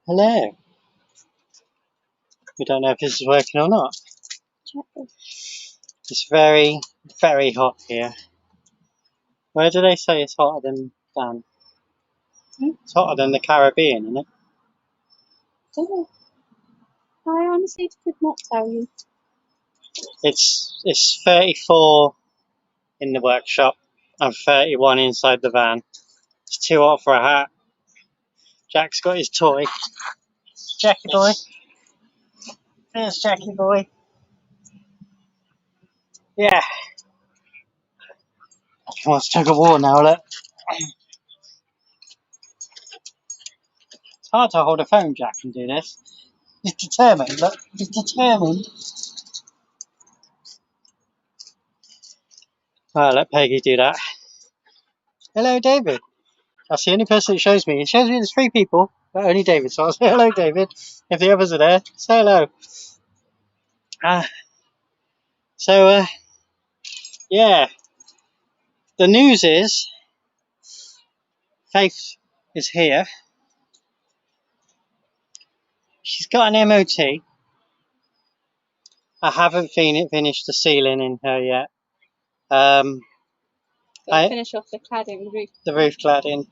Hello. We don't know if this is working or not. It's very, very hot here. Where do they say it's hotter than Dan? It's hotter than the Caribbean, isn't it? Oh, I honestly could not tell you. It's 34 in the workshop and 31 inside the van. It's too hot for a hat. Jack's got his toy. Jackie boy. There's Jackie boy. Yeah. He wants to tug of war now, look. It's hard to hold a phone, Jack, and do this. He's determined, look. He's determined. Alright, let Peggy do that. Hello, David. That's the only person it shows me. It shows me there's 3 people, but only David. So I'll say hello, David. If the others are there, say hello. Yeah. The news is Faith is here. She's got an MOT. I haven't finished the ceiling in her yet. Finish off the cladding, the roof cladding.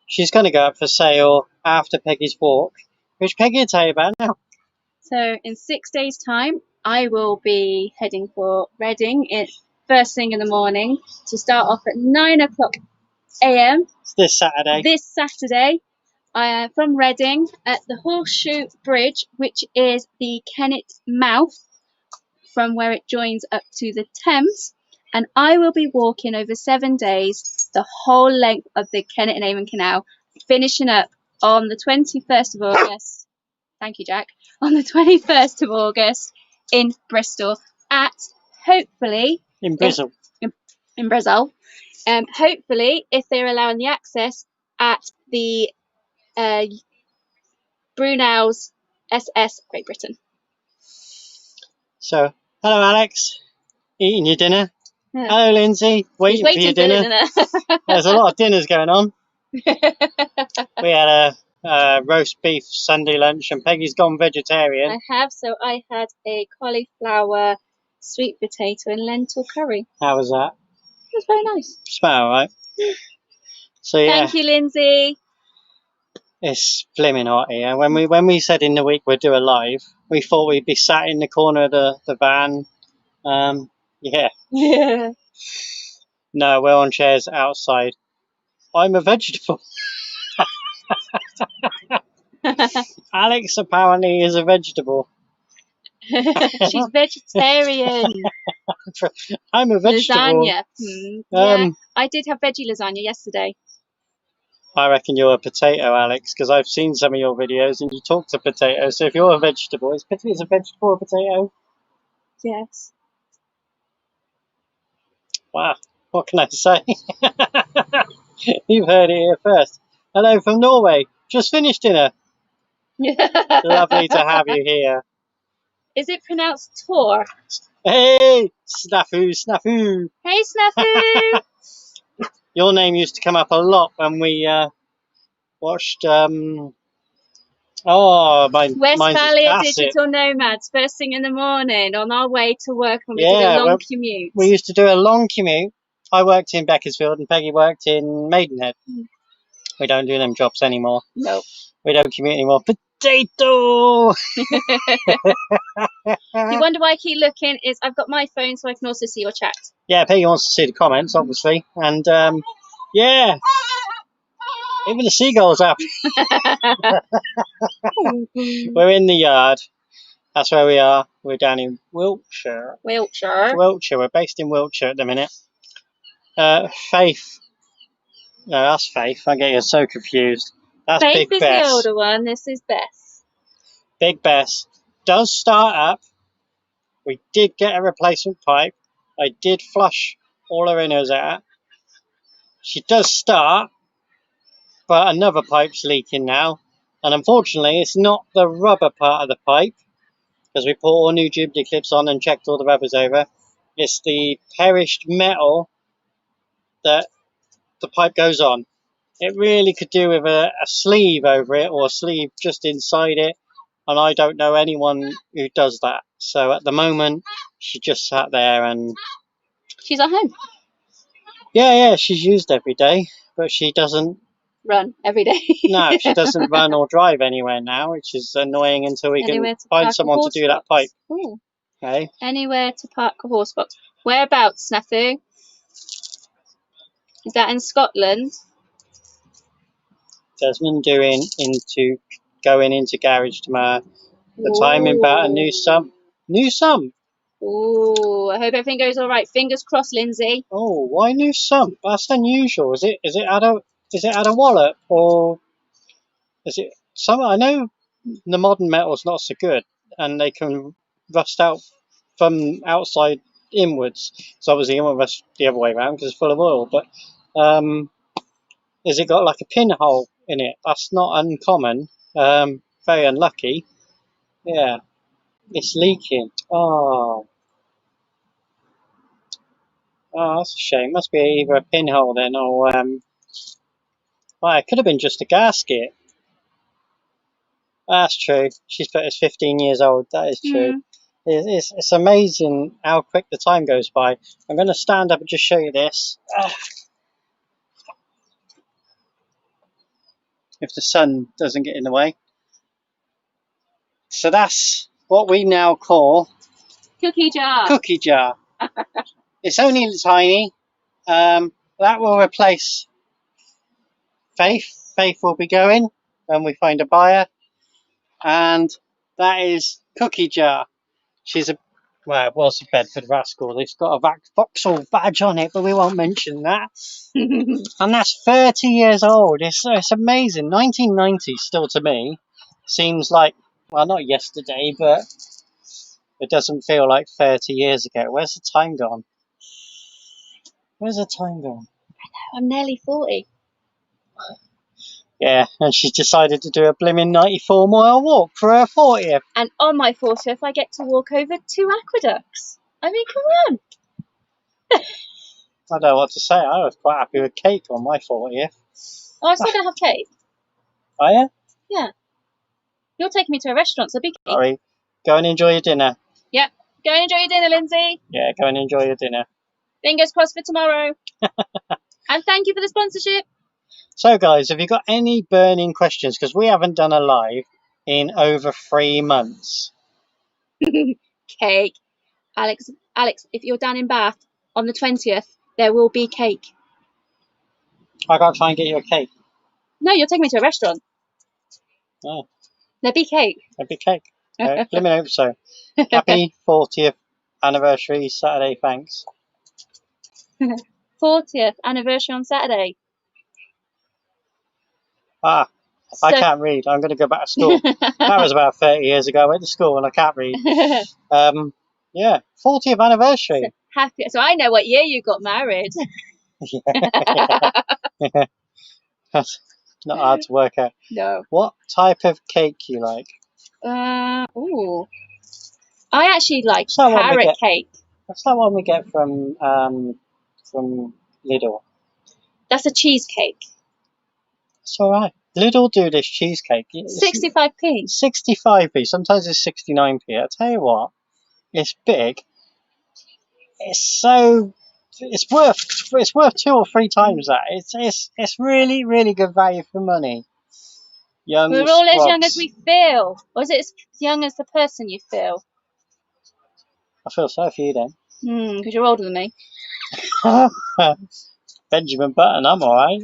She's going to go up for sale after Peggy's walk, which Peggy will tell you about now. So in 6 days' time, I will be heading for Reading first thing in the morning to start off at 9 o'clock a.m. This Saturday. From Reading at the Horseshoe Bridge, which is the Kennet mouth from where it joins up to the Thames. And I will be walking over 7 days, the whole length of the Kennet and Avon Canal, finishing up on the 21st of August. Thank you, Jack. On the 21st of August in Bristol at, hopefully... In Bristol. In Brazil. Hopefully, if they're allowing the access, at the Brunel's SS Great Britain. So, hello, Alex. Eating your dinner? Yeah. Hello, Lindsay. Waiting for your dinner. There's a lot of dinners going on. We had a roast beef Sunday lunch, and Peggy's gone vegetarian. I have, so I had a cauliflower, sweet potato, and lentil curry. How was that? It was very nice. Smell right. So yeah. Thank you, Lindsay. It's flimming hot here. When we said in the week we'd do a live, we thought we'd be sat in the corner of the van. Yeah. Yeah. No, we're on chairs outside. I'm a vegetable. Alex apparently is a vegetable. She's vegetarian. I'm a vegetable. Lasagna. Yeah, I did have veggie lasagna yesterday. I reckon you're a potato, Alex, because I've seen some of your videos and you talk to potatoes. So if you're a vegetable, is a vegetable a potato? Yes. Wow, what can I say? You've heard it here first. Hello from Norway. Just finished dinner. Lovely to have you here. Is it pronounced Tor? Hey, Snafu, Snafu. Hey, Snafu. Your name used to come up a lot when we watched West Valley Digital Nomads, first thing in the morning on our way to work when we did a long commute. We used to do a long commute. I worked in Beaconsfield and Peggy worked in Maidenhead. We don't do them jobs anymore. Nope. We don't commute anymore. Potato! You wonder why I keep looking? I've got my phone so I can also see your chat. Yeah, Peggy wants to see the comments, obviously. And yeah. Even the seagulls are happy. We're in the yard. That's where we are. We're down in Wiltshire. Wiltshire. We're based in Wiltshire at the minute. Faith. No, that's Faith. I get you so confused. That's Faith Big is Bess. the older one. This is Bess. Big Bess does start up. We did get a replacement pipe. I did flush all her inners out. She does start, but another pipe's leaking now. And unfortunately, it's not the rubber part of the pipe, because we put all new Jubilee clips on and checked all the rubbers over. It's the perished metal that the pipe goes on. It really could do with a sleeve over it or a sleeve just inside it. And I don't know anyone who does that. So at the moment, she just sat there and... She's at home. Yeah, she's used every day. But she doesn't... Run every day. No, she doesn't run or drive anywhere now, which is annoying until we Anywhere can to find park a someone to horse do that box. pipe. Ooh. Okay? Anywhere to park a horse box. Whereabouts, Snafu? Is that in Scotland? Desmond going into garage tomorrow. The timing about a new sump. New sump? Ooh, I hope everything goes all right. Fingers crossed, Lindsay. Oh, why new sump? That's unusual. Is it at a wallop or is it some? I know the modern metal's not so good and they can rust out from outside inwards. So obviously it won't rust the other way around because it's full of oil. But has it got like a pinhole in it? That's not uncommon. Very unlucky. Yeah, it's leaking. Oh, that's a shame. Must be either a pinhole then, or well, it could have been just a gasket. That's true. She's put us 15 years old. That is true. It's amazing how quick the time goes by. I'm going to stand up and just show you this. If the sun doesn't get in the way. So that's what we now call Cookie jar. Cookie jar. It's only tiny. That will replace Faith. Faith will be going when we find a buyer. And that is Cookie jar. She's well, it was a Bedford Rascal. It's got a Vauxhall badge on it, but we won't mention that. And that's 30 years old. It's amazing. 1990 still to me seems like, well, not yesterday, but it doesn't feel like 30 years ago. Where's the time gone? Where's the time gone? I'm nearly 40. Yeah, and she's decided to do a blimmin' 94-mile walk for her 40th. And on my 40th, I get to walk over 2 aqueducts. I mean, come on. I don't know what to say. I was quite happy with cake on my 40th. Oh, I'm still going to have cake. Are you? Yeah. You're taking me to a restaurant, so big cake. Sorry. Go and enjoy your dinner. Yep. Go and enjoy your dinner, Lindsay. Yeah, go and enjoy your dinner. Fingers crossed for tomorrow. And thank you for the sponsorship. So, guys, have you got any burning questions? Because we haven't done a live in over 3 months. Cake. Alex, if you're down in Bath on the 20th, there will be cake. I can't try and get you a cake. No, you're taking me to a restaurant. Oh. There'll be cake. There'll be cake. Let me know so. Happy 40th anniversary Saturday, thanks. 40th anniversary on Saturday. I can't read. I'm going to go back to school. That was about 30 years ago. I went to school and I can't read. Yeah, 40th anniversary. So happy. So I know what year you got married. That's not hard to work out. No. What type of cake you like? Ooh. I actually like carrot cake. What's that one we get from Lidl? That's a cheesecake. It's all right. Lidl do this cheesecake. 65p. 65p. Sometimes it's 69p. I tell you what, it's big. It's worth 2 or 3 times that. It's really, really good value for money. We're all as young as we feel. Or is it as young as the person you feel? I feel sorry for you then. Because you're older than me. Benjamin Button, I'm alright.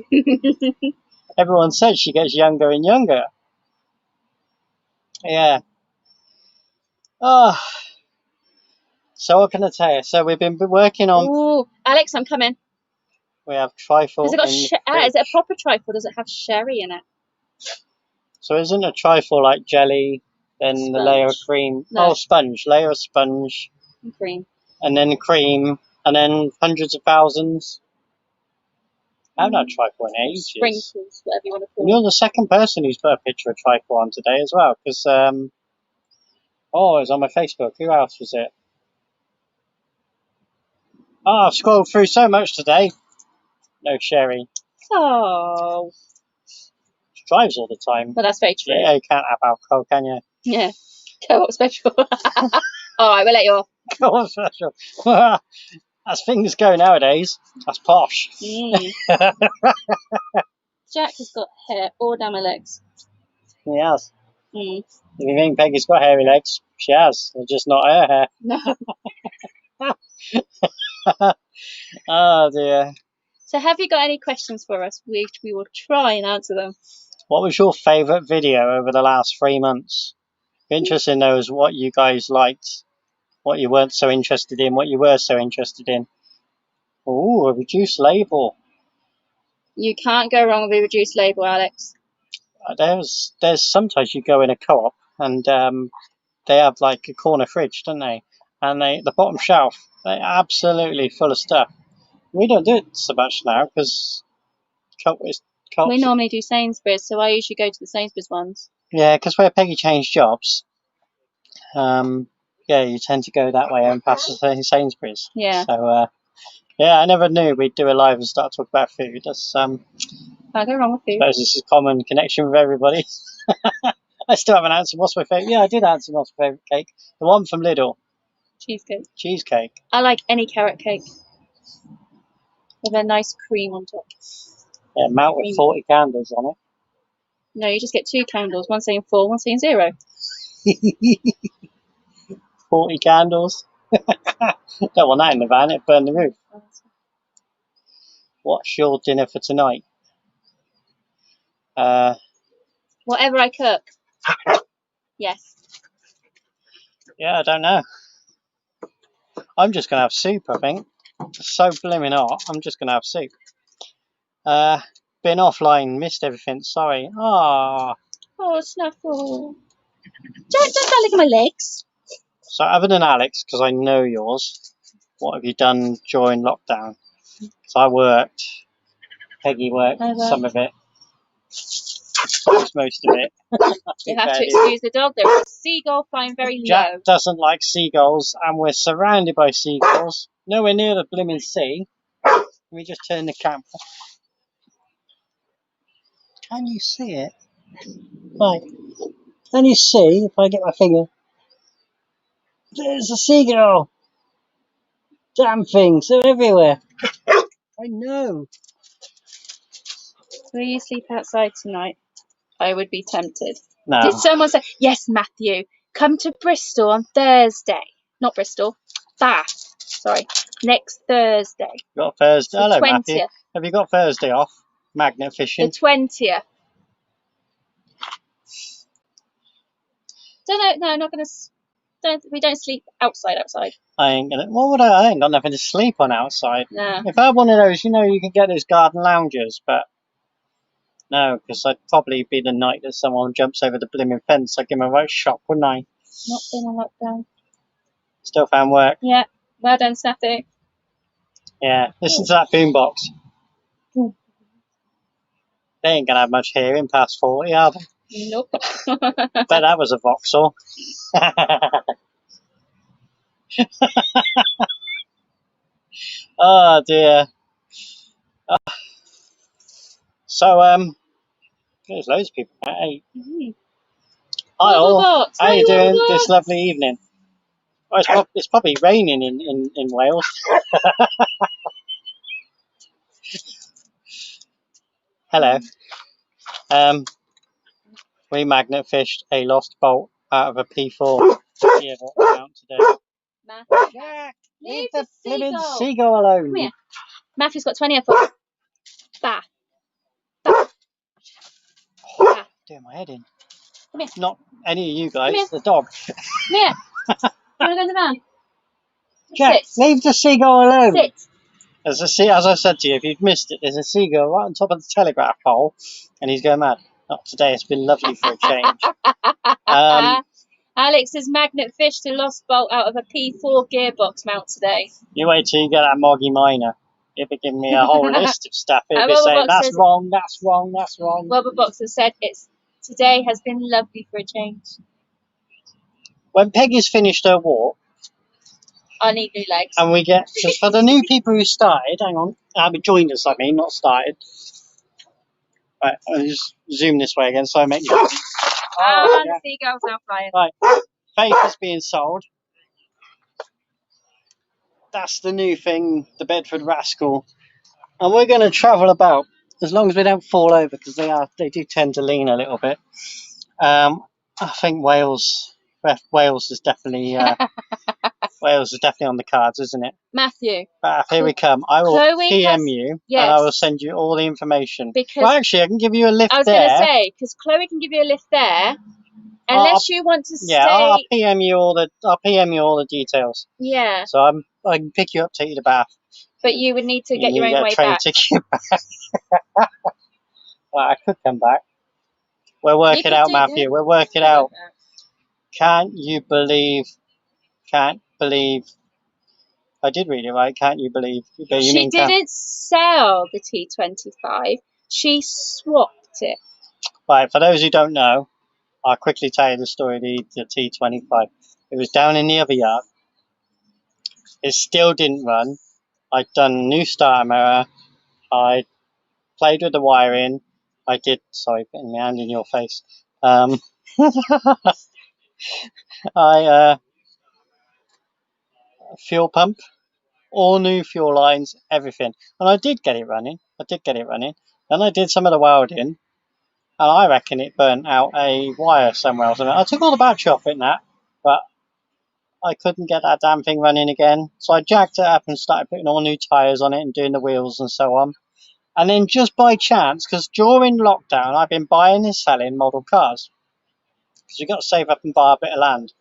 Everyone says she gets younger and younger. Yeah. Oh. So what can I tell you? So we've been working on... Ooh, Alex, I'm coming. We have trifle. Has it got is it a proper trifle? Does it have sherry in it? So isn't a trifle like jelly, then the layer of cream? No. Oh, sponge. Layer of sponge. And cream. And then cream. And then hundreds of thousands. I haven't had trifle in ages. Sprinkles, whatever you want to call it. You're the second person who's put a picture of trifle on today as well. Because, it was on my Facebook. Who else was it? Oh, I've scrolled through so much today. No sherry. Oh. drives all the time. Well, that's very true. Yeah, you can't have alcohol, can you? Yeah. Co-op special. Alright, we'll let you off. Co-op special. As things go nowadays, that's posh. Mm. Jack has got hair all down my legs. He has. Mm. If you think Peggy's got hairy legs, she has. They're just not her hair. No. Oh dear. So have you got any questions for us? We will try and answer them. What was your favourite video over the last 3 months? Interesting to know is what you guys liked, what you weren't so interested in, what you were so interested in. Ooh, a reduced label. You can't go wrong with a reduced label, Alex. There's sometimes you go in a co-op and they have like a corner fridge, don't they? And the bottom shelf, they're absolutely full of stuff. We don't do it so much now because We normally do Sainsbury's, so I usually go to the Sainsbury's ones. Yeah, because where Peggy changed jobs, yeah, you tend to go that way and pass the Sainsbury's. Yeah. So, yeah, I never knew we'd do a live and start talking about food. That's Can't go wrong with I food. suppose this is a common connection with everybody. I still haven't answered what's my favourite. Yeah, I did answer what's my favourite cake. The one from Lidl, Cheesecake. cheesecake. I like any carrot cake with a nice cream on top. Yeah, mount with 40 candles on it. No, you just get 2 candles, one saying 4, one saying 0. 40 candles. Don't want that in the van, it'd burn the roof. What's your dinner for tonight? Whatever I cook. Yes. Yeah, I don't know. I'm just going to have soup, I think. It's so blooming hot, I'm just going to have soup. Been offline, missed everything, sorry. Ah. Oh, Snuffle. Don't look at my legs. So other than Alex, because I know yours, what have you done during lockdown? Because I worked, Peggy worked, some of it, most of it. You have to excuse the dog. There is a seagull flying very low. Jack doesn't like seagulls, and we're surrounded by seagulls, nowhere near the blooming sea. Let me just turn the camera. Can you see it? Right. Can you see, if I get my finger? There's a seagull! Damn things, they're everywhere. I know. Will you sleep outside tonight? I would be tempted. No. Did someone say, yes, Matthew, come to Bristol on Thursday? Not Bristol, Bath. Sorry, next Thursday. Got Thursday. Hello, 20th. Matthew. Have you got Thursday off? Magnet fishing. The 20th. No, I'm not going to. We don't sleep outside. I ain't gonna. What would I ain't got nothing to sleep on outside. No. If I had one of those, you know, you can get those garden loungers, but no, because I'd probably be the night that someone jumps over the blooming fence. I'd give them a right shock, wouldn't I? Not been on lockdown. Still found work. Yeah. Well done, Snappy. Yeah. Listen to that boombox. They ain't gonna have much hearing past 40, are they? Nope. Bet that was a Vauxhall. Oh dear. So there's loads of people. Hey, hi all. How you doing this lovely evening? Oh, it's probably raining in Wales. Hello. We magnet fished a lost bolt out of a P4 gearbox mount today. Jack, leave the blooming seagull alone. Come here. Matthew's got 20 foot. Bah. Bah. Bah. Doing my head in. Come here. Not any of you guys, Come here. the dog. Come here. You want to go in the van? Jack, Sit. leave the seagull alone. Sit. As I said to you, if you've missed it, there's a seagull right on top of the telegraph pole, and he's going mad. Not today, it's been lovely for a change. Alex has magnet fished a lost bolt out of a P4 gearbox mount today. You wait till you get that Moggy Miner. He'll be giving me a whole list of stuff. He'll be saying, that's wrong, that's wrong, that's wrong. Robert Box has said, today has been lovely for a change. When Peggy's finished her walk, I need new legs. and we get, just for the new people who started, hang on, joined us, not started. Right, I'll just zoom this way again so I make you. The seagulls now flying. Right, Faith is being sold. That's the new thing, the Bedford Rascal. And we're going to travel about, as long as we don't fall over, because they do tend to lean a little bit. I think Wales is definitely Wales is definitely on the cards, isn't it? Matthew. Here we come. I will Chloe PM you, yes. and I will send you all the information. Because well, actually, I can give you a lift there. I was going to say, because Chloe can give you a lift there, unless you want to stay. Yeah, I'll PM you all the details. Yeah. So I can pick you up, take you to Bath. But you would need to get your own way back. Ticket back. Well, I could come back. We'll work it out, Matthew. We'll work it out. Can't believe I did read it right. Can't you believe? She didn't sell the T25. She swapped it. Right, for those who don't know, I'll quickly tell you the story of the T25. It was down in the other yard. It still didn't run. I'd done new starter motor. I played with the wiring. I did, sorry, putting my hand in your face. Fuel pump, all new fuel lines, everything. And I did get it running. Then I did some of the welding, and I reckon it burnt out a wire somewhere else. I took all the battery off it and that, but I couldn't get that damn thing running again. So I jacked it up and started putting all new tyres on it and doing the wheels and so on. And then just by chance, because during lockdown I've been buying and selling model cars, because you've got to save up and buy a bit of land.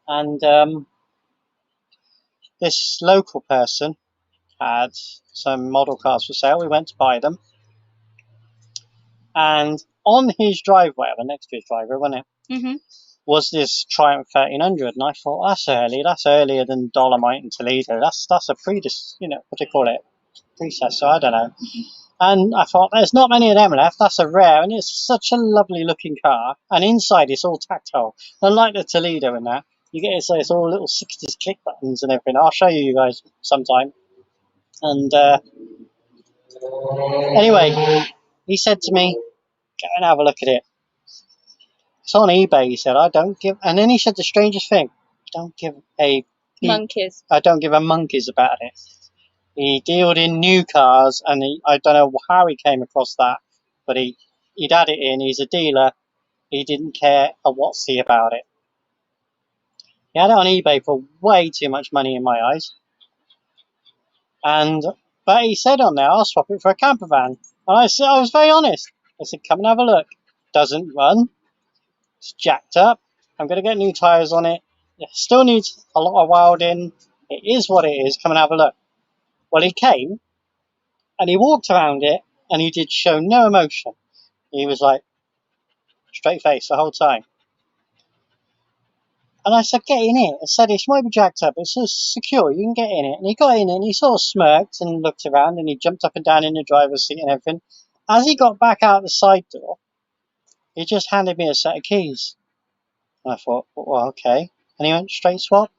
And this local person had some model cars for sale. We went to buy them. And on his driveway, or next to his driveway, wasn't it? Was this Triumph 1300. And I thought, that's early. That's earlier than Dolomite and Toledo. That's a predecessor, I don't know. And I thought, there's not many of them left. That's a rare. And it's such a lovely looking car. And inside it's all tactile. Unlike the Toledo and that. You get it's all little 60s click buttons and everything. I'll show you guys sometime. And anyway, he said to me, go and have a look at it. It's on eBay, he said. And then he said the strangest thing. I don't give a monkeys about it. He dealed in new cars, and I don't know how he came across that, but he'd had it in. He's a dealer. He didn't care a whatsy about it. He had it on eBay for way too much money in my eyes. But he said on there, I'll swap it for a camper van. And I was very honest. I said, come and have a look. Doesn't run. It's jacked up. I'm going to get new tyres on it. It still needs a lot of welding. It is what it is. Come and have a look. Well, he came and he walked around it and he did show no emotion. He was like, straight face the whole time. And I said, get in it. I said, it might be jacked up. It's secure. You can get in it. And he got in it and he sort of smirked and looked around and he jumped up and down in the driver's seat and everything. As he got back out the side door, he just handed me a set of keys. And I thought, well, okay. And he went straight swap.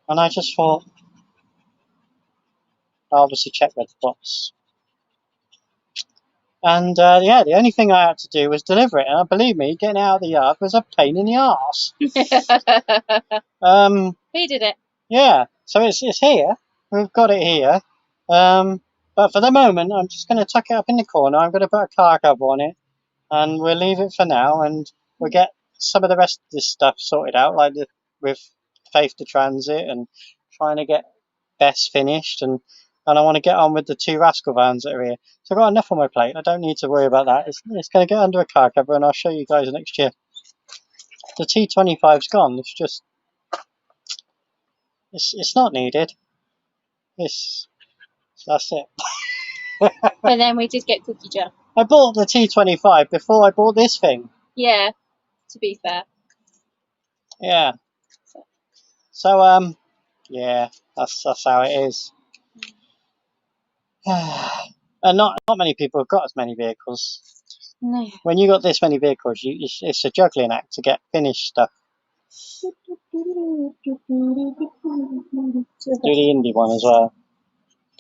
And I just thought, I obviously checked with the box. And the only thing I had to do was deliver it. And believe me, getting out of the yard was a pain in the arse. He did it. Yeah, so it's here. We've got it here. But for the moment, I'm just going to tuck it up in the corner. I'm going to put a car cover on it. And we'll leave it for now. And we'll get some of the rest of this stuff sorted out, like with Faith to Transit and trying to get Bess finished. And I want to get on with the 2 Rascal vans that are here. So I've got enough on my plate. I don't need to worry about that. It's going to get under a car cover and I'll show you guys next year. The T25's gone. It's just... It's not needed. That's it. But then we did get Cookie Jar. I bought the T25 before I bought this thing. Yeah, to be fair. Yeah. So, yeah, that's how it is. And not many people have got as many vehicles. No. When you got this many vehicles, it's a juggling act to get finished stuff. Do the indie one as well.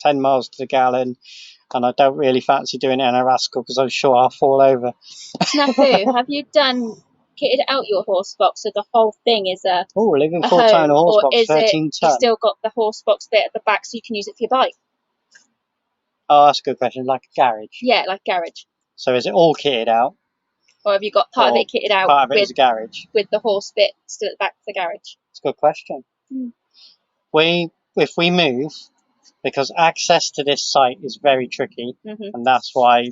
10 miles to the gallon, and I don't really fancy doing it in a rascal because I'm sure I'll fall over. Snafu, have you kitted out your horse box so the whole thing is a Living a full time in home, a horse or box, is it 13 you ton. still got the horse box bit at the back so you can use it for your bike? Oh, that's a good question. Like a garage. Yeah, like garage. So is it all kitted out? Or have you got part of Or it kitted out part of it is a garage? with the horse bit still at the back of the garage? It's a good question. Mm. If we move, because access to this site is very tricky, Mhm. and that's why,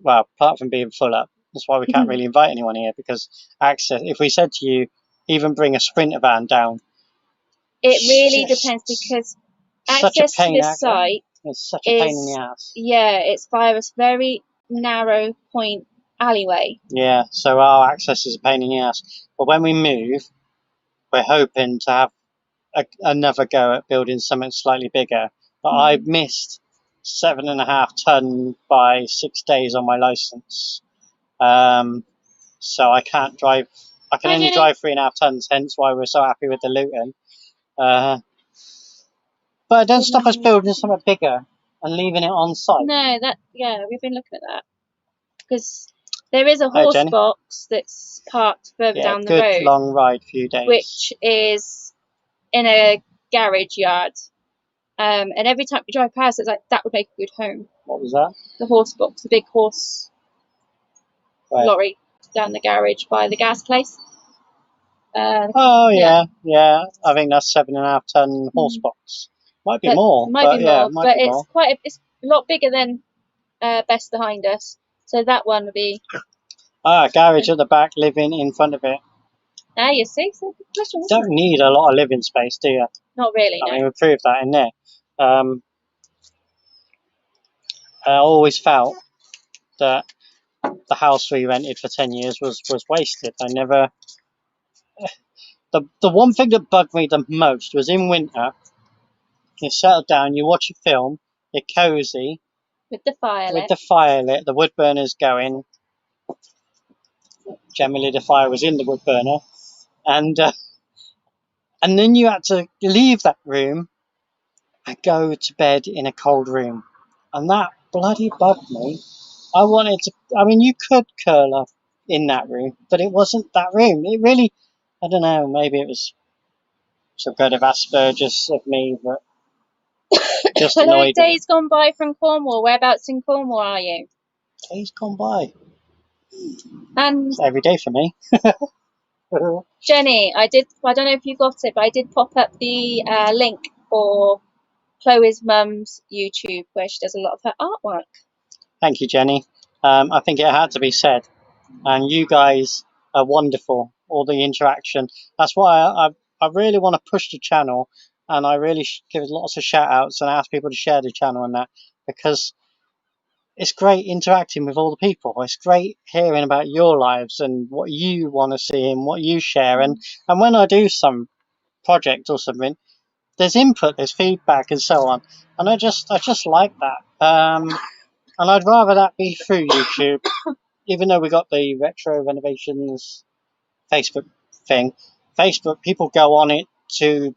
well, apart from being full up, that's why we can't really invite anyone here, because access, if we said to you, even bring a Sprinter van down, It really it's depends because such a access to pain. this site It's such a pain in the is, ass. yeah, it's via a very narrow point alleyway. Yeah, so our access is a pain in the ass. But when we move, we're hoping to have another go at building something slightly bigger. But I've missed 7.5 ton by 6 days on my license, so I can't drive. I can Hi, only Jenny. drive 3.5 tons. Hence why we're so happy with the Luton. But it doesn't stop us building something bigger and leaving it on site. No, we've been looking at that because there is a Hi, horse Jenny. box that's parked further Yeah, down the good road, long ride, few days. which is in a garage yard. And every time we drive past, it's like that would make a good home. What was that? The horse box, the big horse Right. lorry down the garage by the gas place. Oh yeah. I think that's 7.5 ton horse box. Might be But more. might be more, might but be it's more. it's a lot bigger than Best behind us. So that one would be. Garage at the back, living in front of it. You see, so good question. Don't need a lot of living space, do you? Not really, I no. mean, we proved that in there. I always felt that the house we rented for 10 years was wasted. I never. The one thing that bugged me the most was in winter. You settle down, you watch a film, you're cozy With the fire with lit. the fire lit, the wood burner's going. Generally, the fire was in the wood burner, and then you had to leave that room and go to bed in a cold room, and that bloody bugged me. I wanted to. I mean, you could curl up in that room, but it wasn't that room. It really. I don't know. Maybe it was some kind of Asperger's of me, but it just Hello, annoyed me. days gone by from Cornwall. Whereabouts in Cornwall are you? Days gone by. And It's every day for me. Jenny, I don't know if you got it, but I did pop up the link for Chloe's mum's YouTube where she does a lot of her artwork. Thank you, Jenny. I think it had to be said, and you guys are wonderful. All the interaction. That's why I really want to push the channel, and I really give lots of shout outs and ask people to share the channel and that, because it's great interacting with all the people. It's great hearing about your lives and what you want to see and what you share. And when I do some project or something, there's input, there's feedback, and so on. And I just like that. And I'd rather that be through YouTube, even though we got the Retro Renovations Facebook thing. Facebook, people go on it to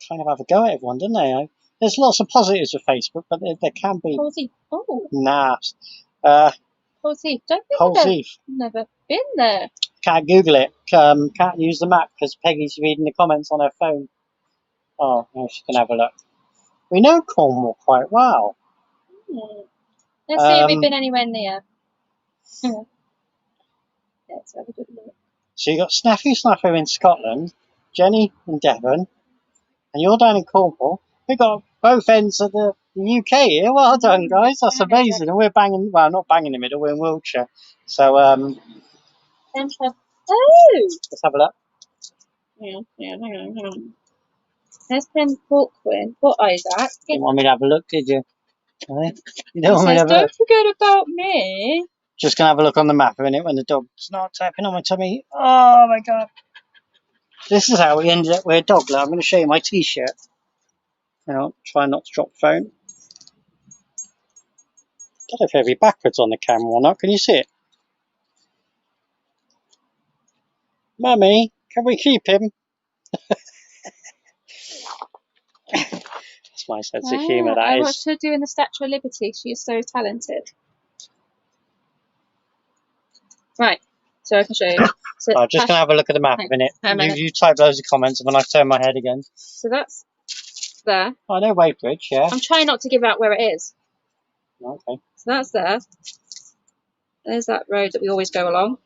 kind of have a go at everyone, don't they? There's lots of positives with Facebook, but there can be nasty. Halsey, don't think Cold I've Eve. never been there. Can't Google it. Can't use the map because Peggy's reading the comments on her phone. Oh, now she can have a look. We know Cornwall quite well. Let's see if we've been anywhere near. Let's have a good look. So you got Snaffu in Scotland, Jenny in Devon, and you're down in Cornwall. We got both ends of the UK here. Well done, guys. That's amazing. And we're banging. Well, not banging in the middle. We're in Wiltshire. So Oh! let's have a look. Hang on. There's Pen Corquin. What is that? You didn't want me to have a look, did you? You It don't want me to says, have a look. don't forget about me. Just gonna have a look on the map a minute when the dog's not tapping on my tummy. Oh my god. This is how we ended up with a dog. I'm going to show you my t-shirt. Try not to drop the phone. I don't know if it'll be backwards on the camera or not. Can you see it? Mummy, can we keep him? That's my sense of humour, I that watched is. her doing the Statue of Liberty. She is so talented. Right, so I can show you. So, I'm just going to have a look at the map a Hang- minute. hang a minute. You type loads of comments and then I turn my head again. So that's there. I know Weybridge, yeah. I'm trying not to give out where it is. Okay. So that's there. There's that road that we always go along.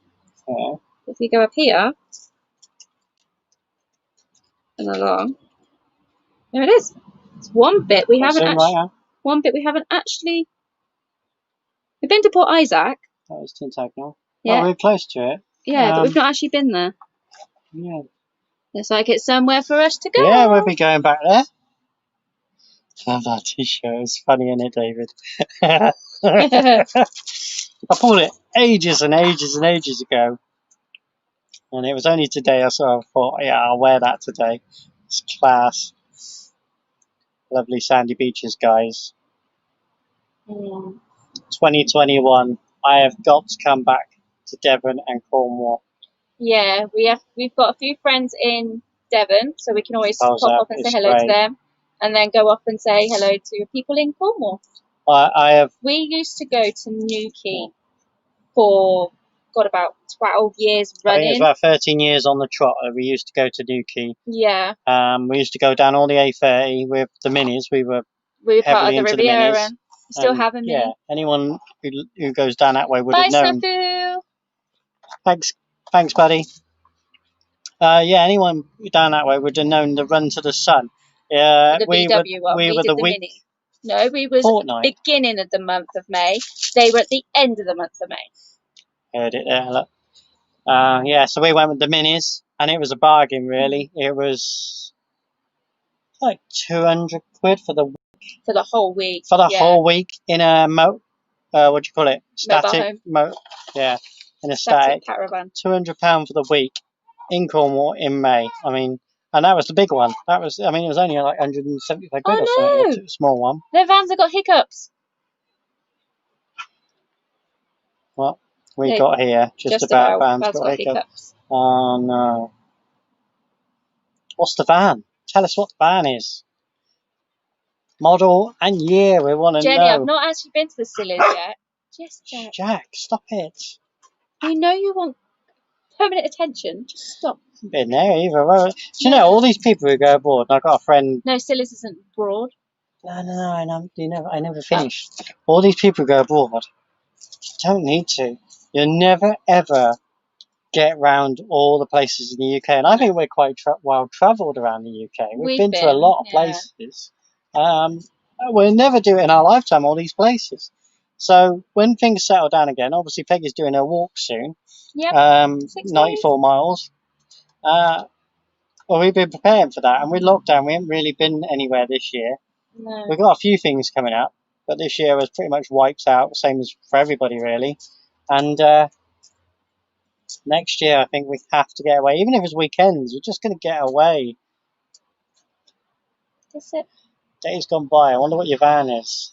Yeah. If you go up here and along, there it is. It's one bit we haven't Zoom actually. right out. One bit we haven't actually. We've been to Port Isaac. That was Tintag now. Yeah. Oh, we're close to it. Yeah, but we've not actually been there. Yeah. Looks like it's somewhere for us to go. Yeah, we'll be going back there. I love that t-shirt. It's funny, isn't it, David? I bought it ages and ages and ages ago. And it was only today I sort of thought, yeah, I'll wear that today. It's class. Lovely sandy beaches, guys. 2021. I have got to come back to Devon and Cornwall. Yeah, we've got a few friends in Devon, so we can always How's pop that? up and say It's hello to great. them, and then go up and say hello to people in Cornwall. I have. We used to go to Newquay for about 12 years I think it was running. about 13 years on the trot. We used to go to Newquay. Yeah, We used to go down all the A30 with the minis. We were we were part of heavily the into the Riviera. minis. We still have a mini. Yeah, anyone who goes down that way would Bye, have known. Snafu! Thanks, buddy. Yeah, anyone down that way would have known the run to the sun. The we VW one. we We were did the the week mini. No, we was fortnight. beginning of the month of May. They were at the end of the month of May. Heard it there. Look. Yeah, so we went with the minis, and it was a bargain. Really, it was like 200 quid for the whole week. whole week in a what do you call it? Mobile Static home. Yeah, in a Static static. caravan. £200 for the week in Cornwall in May. I mean, and that was the big one. It was only like 175 quid or something. Oh It was a small one. Their vans have got hiccups. What we Hey, got here, just about van's Van's got hiccups. Oh no. What's the van? Tell us what the van is. Model and year, we want to Jenny, know. I've not actually been to the Sillies yet. Yes, Jack. Jack, stop it. We know you want permanent attention. Just stop. Been there either. Well, do you know all these people who go abroad? And I've got a friend. No, Sillies isn't broad. No, I never finished. All these people who go abroad. You don't need to. You'll never ever get round all the places in the UK, and I think we're quite well travelled around the UK. We've been to a lot of places. We'll never do it in our lifetime, all these places. So when things settle down again, obviously Peggy's doing her walk soon. Yep. 94 miles. Well, we've been preparing for that, and with lockdown, we haven't really been anywhere this year. No. We've got a few things coming up, but this year was pretty much wiped out, same as for everybody really. And next year, I think we have to get away, even if it's weekends. We're just going to get away. That's it. Days gone by. I wonder what your van is.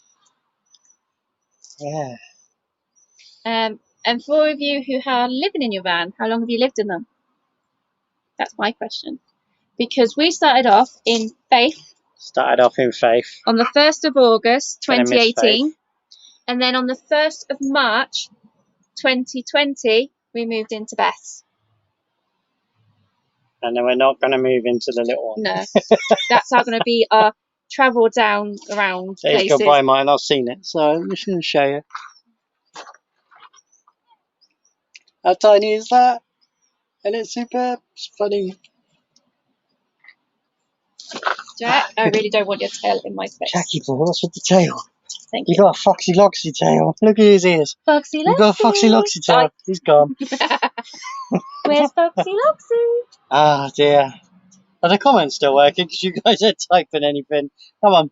Yeah. And for all of you who are living in your van, how long have you lived in them? That's my question. Because we started off in Faith. Started off in Faith. On the 1st of August, Gonna miss 2018. Faith. And then on the 1st of March, 2020, we moved into Bess. And then we're not going to move into the little one. No. That's how going to be our travel down around Days places. gone by mine, I've seen it. So I'm just going to show you. How tiny is that? And it's superb. It's funny. Jack, I really don't want your tail in my face. Jackie boy, what's with the tail? Thank You you. got a Foxy Loxy tail. Look at his ears. Foxy Loxy. You got a Foxy Loxy tail. He's gone. Where's Foxy Loxy? Ah dear. Are the comments still working? Because you guys are typing anything. Come on.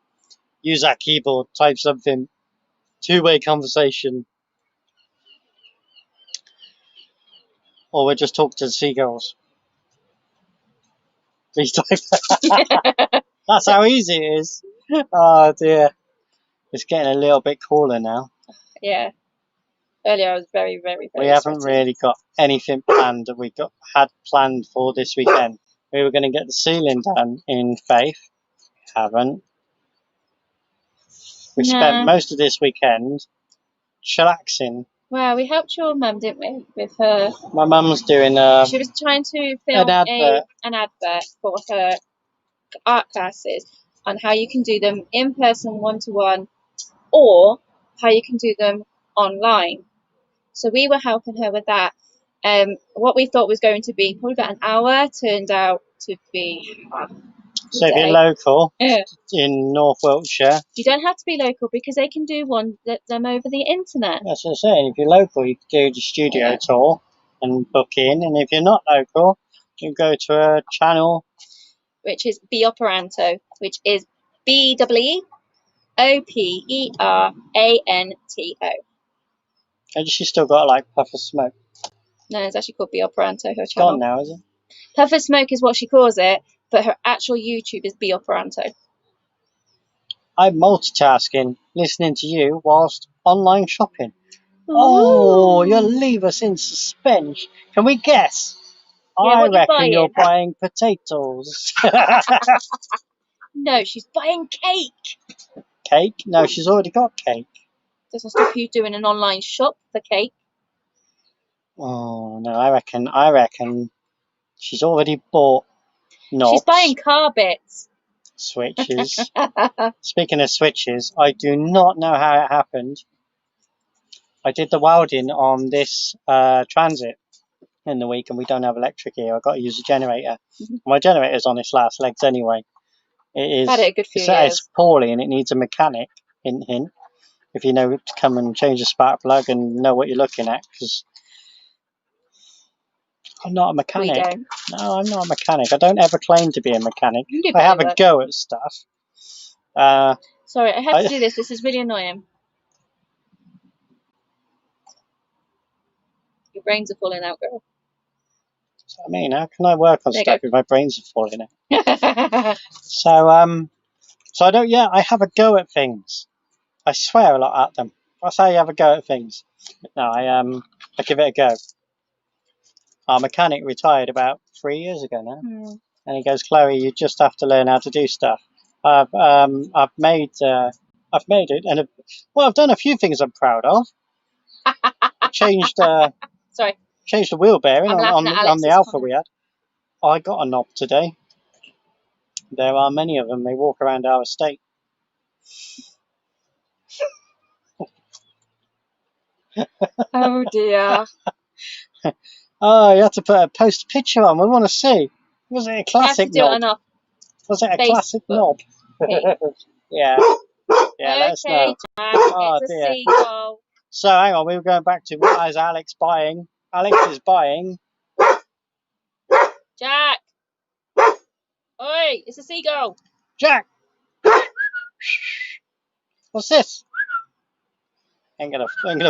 Use that keyboard. Type something. Two-way conversation. Or we'll just talk to the seagulls. Please type. That's how easy it is. Oh dear. It's getting a little bit cooler now. Yeah. Earlier I was very, very, very We haven't sweaty. really got anything planned that we had planned for this weekend. We were going to get the ceiling done in Faith. Haven't. We spent most of this weekend chillaxing. Well, we helped your mum, didn't we, with her? My mum's doing She was trying to film an advert for her art classes on how you can do them in person, one-to-one, or how you can do them online. So we were helping her with that. What we thought was going to be probably about an hour turned out to be half So the if you're day. local in North Wiltshire, You don't have to be local because they can do them over the internet. that's what I'm saying. If you're local, you can do the studio tour and book in. And if you're not local, you go to a channel, which is Beoperanto, which is Beoperanto. and she's still got like Puff of Smoke. No, it's actually called Beoperanto, her It's channel. gone now, is it? Puff of Smoke is what she calls it, but her actual YouTube is Beoperanto. I'm multitasking, listening to you whilst online shopping. Oh, you'll leave us in suspense. Can we guess? I reckon you're buying potatoes. No, she's buying cake. Cake? No, she's already got cake. Doesn't stop you doing an online shop for cake. Oh no, I reckon she's already bought knobs. She's buying car bits. Switches. Speaking of switches, I do not know how it happened. I did the welding on this transit in the week, and we don't have electric here. I've got to use a generator. My generator's on its last legs anyway. It is. Had it a good few years. It's poorly, and it needs a mechanic. Hint, hint. If you know to come and change the spark plug and know what you're looking at, because I'm not a mechanic. We don't. No, I'm not a mechanic. I don't ever claim to be a mechanic. You do I have a work. go at stuff. Sorry, I have to do this. This is really annoying. Your brains are falling out, girl. I mean, how can I work on stuff if my brains are falling out? So I don't. Yeah, I have a go at things. I swear a lot at them. That's how you have a go at things. No, I give it a go. Our mechanic retired about 3 years ago now, and he goes, "Chloe, you just have to learn how to do stuff." I've made it, and I've done a few things I'm proud of. Changed the wheel bearing on the Alpha we had. I got a knob today. There are many of them. They walk around our estate. Oh dear. Oh, you have to post a picture on. We want to see. Was it a classic knob? Was it a classic knob? Yeah. Yeah, let us know. Jack, it's a seagull. So hang on, we were going back to what is Alex buying? Alex is buying. Jack. Oi, it's a seagull. Jack. What's this? Ain't gonna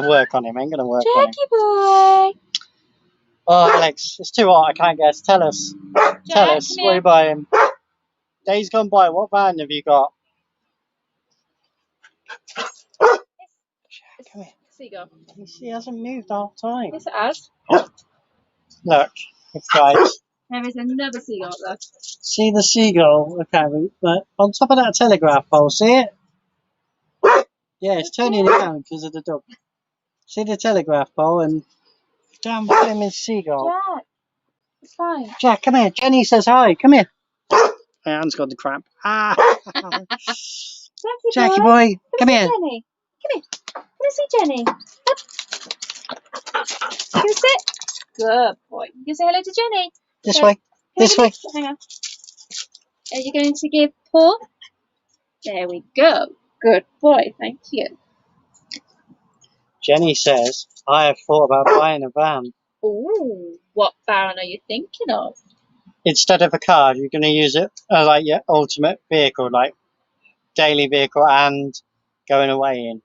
work on him. Ain't gonna work on him. Jackie boy. Oh, Alex, it's too hot. I can't guess. Tell us. Jack, Tell us. What are you buying? Days gone by. What van have you got? Come here. Seagull. He hasn't moved the whole time. Yes, it has. Look, guys. There is another seagull there. See the seagull? Okay, but on top of that telegraph pole, see it? Yeah, it's turning around because of the dog. See the telegraph pole and damn flimming seagull. Jack, it's fine. Jack, come here. Jenny says hi. Come here. My hand's got the cramp. Ah. Jackie boy, come here. Jenny. Come here. Come and see Jenny. Can you sit? Good boy. You can say hello to Jenny. This way. This way. Hang on. Are you going to give paw? There we go. Good boy. Thank you. Jenny says, I have thought about buying a van. Ooh, what van are you thinking of? Instead of a car, you're going to use it as like your ultimate vehicle, like daily vehicle and going away in.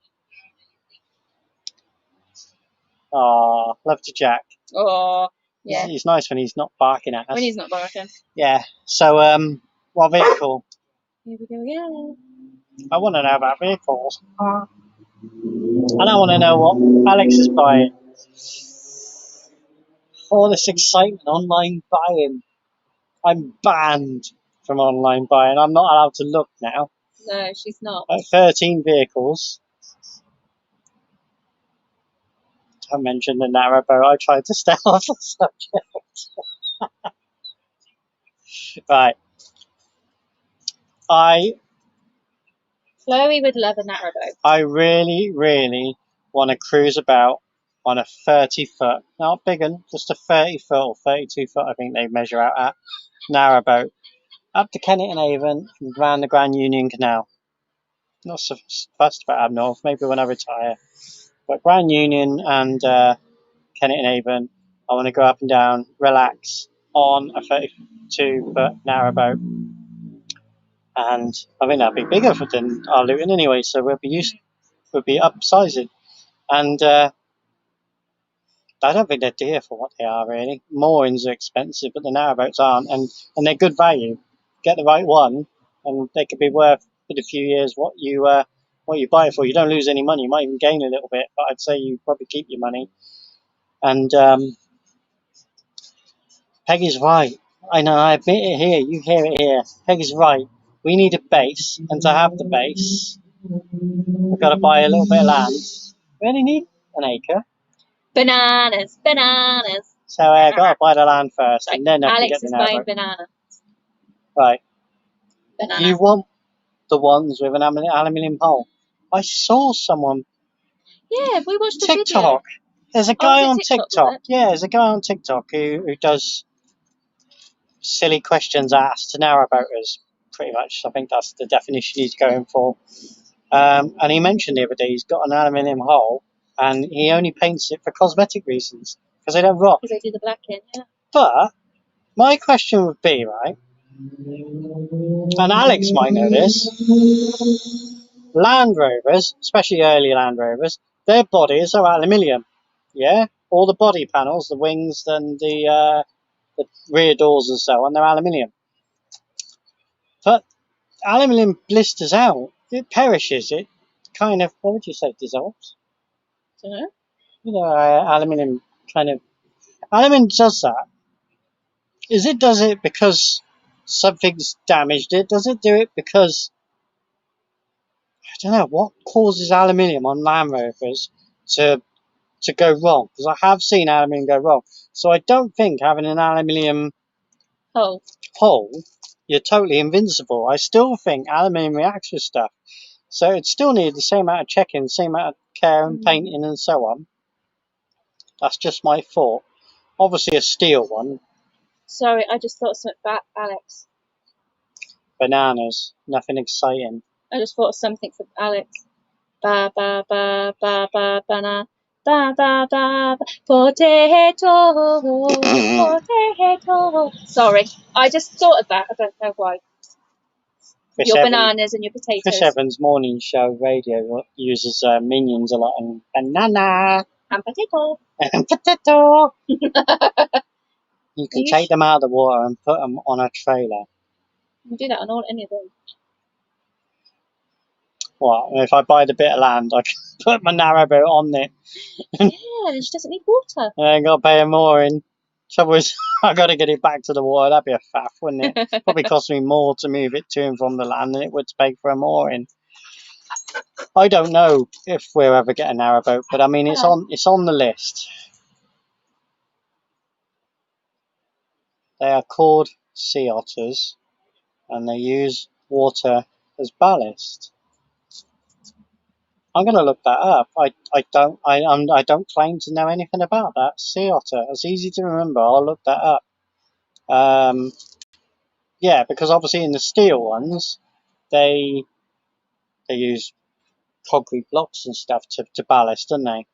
Oh, love to Jack. Oh, yeah. He's nice when he's not barking at us. When he's not barking. Yeah. So, what vehicle? Here we go again. I want to know about vehicles. And I want to know what Alex is buying. All this excitement, online buying. I'm banned from online buying. I'm not allowed to look now. No, she's not. 13 vehicles. Don't mention the narrowboat. I tried to stay off the subject. Right. Chloe would love a narrowboat. I really, really want to cruise about on a 30-foot, not big one, just a 30-foot or 32-foot, I think they measure out at, narrowboat, up to Kennet and Avon and around the Grand Union Canal. Not so fussed about up north, maybe when I retire. But Grand Union and Kennet and Avon, I want to go up and down, relax on a 32-foot narrowboat. And I think that'd be bigger than our Luton anyway, so we'll be upsizing. And I don't think they're dear for what they are, really. Moorings are expensive, but the narrowboats aren't, and they're good value. Get the right one, and they could be worth in a few years what you buy it for. You don't lose any money. You might even gain a little bit, but I'd say you probably keep your money. And Peggy's right. I know. I admit it here. You hear it here. Peggy's right. We need a base, and to have the base, we've got to buy a little bit of land. We only need an acre. Bananas, bananas. So I got to buy the land first, and then I can Alex get the is buying narrowboat. bananas. Right. Banana. You want the ones with an aluminium hull? I saw someone Yeah, we watched the video. TikTok. There's a guy was it on TikTok, TikTok. was it? Yeah, there's a guy on TikTok who does silly questions asked to narrowboaters. Pretty much, I think that's the definition he's going for. And he mentioned the other day he's got an aluminium hull, and he only paints it for cosmetic reasons because they don't rot. Because they do the black in, yeah. But my question would be, right, and Alex might know this, Land Rovers, especially early Land Rovers, their bodies are aluminium. Yeah? All the body panels, the wings and the rear doors and so on, they're aluminium. But aluminium blisters out. It perishes. It kind of, what would you say, dissolves? Don't know. You know, aluminium kind of, aluminium does that. Does it because something's damaged it? Does it do it because, I don't know, what causes aluminium on Land Rovers to go wrong? Because I have seen aluminium go wrong. So I don't think having an aluminium hull, you're totally invincible. I still think aluminium reacts with stuff. So it still needs the same amount of checking, the same amount of care and painting and so on. That's just my thought. Obviously a steel one. Sorry, I just thought something about Alex. Bananas. Nothing exciting. I just thought of something for Alex. Ba ba ba ba ba banana. Ba ba ba ba potato. Potato. Sorry, I just thought of that. I don't know why. Chris Your Evans, bananas and your potatoes. Chris Evans' morning show radio uses Minions a lot and banana And potato. and potato. You can You take them out of the water and put them on a trailer. You can do that on any of them. Well, if I buy the bit of land, I can put my narrowboat on it. Yeah, then she doesn't need water. I ain't got to pay a mooring. Trouble is, I got to get it back to the water. That'd be a faff, wouldn't it? Probably cost me more to move it to and from the land than it would to pay for a mooring. I don't know if we'll ever get a narrowboat, but I mean, it's on the list. They are called sea otters, and they use water as ballast. I'm going to look that up. I don't claim to know anything about that. Sea otter. It's easy to remember. I'll look that up. Yeah, because obviously in the steel ones, they use concrete blocks and stuff to ballast, don't they?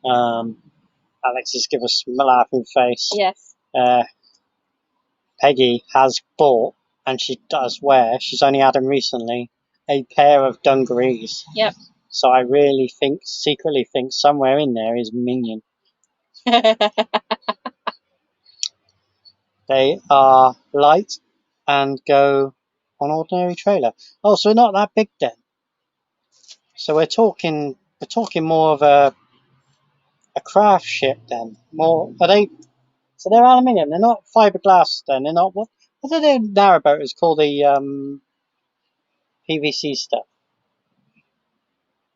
Alex has given us a laughing face. Yes. Peggy has bought, and she does wear, she's only had them recently, a pair of dungarees. Yep. So I really secretly think somewhere in there is Minion. They are light and go on ordinary trailer. Oh, so not that big then. So we're talking more of a craft ship then. More are they? So they're aluminium. They're not fiberglass then. They're not what are the narrowboaters called? The PVC stuff.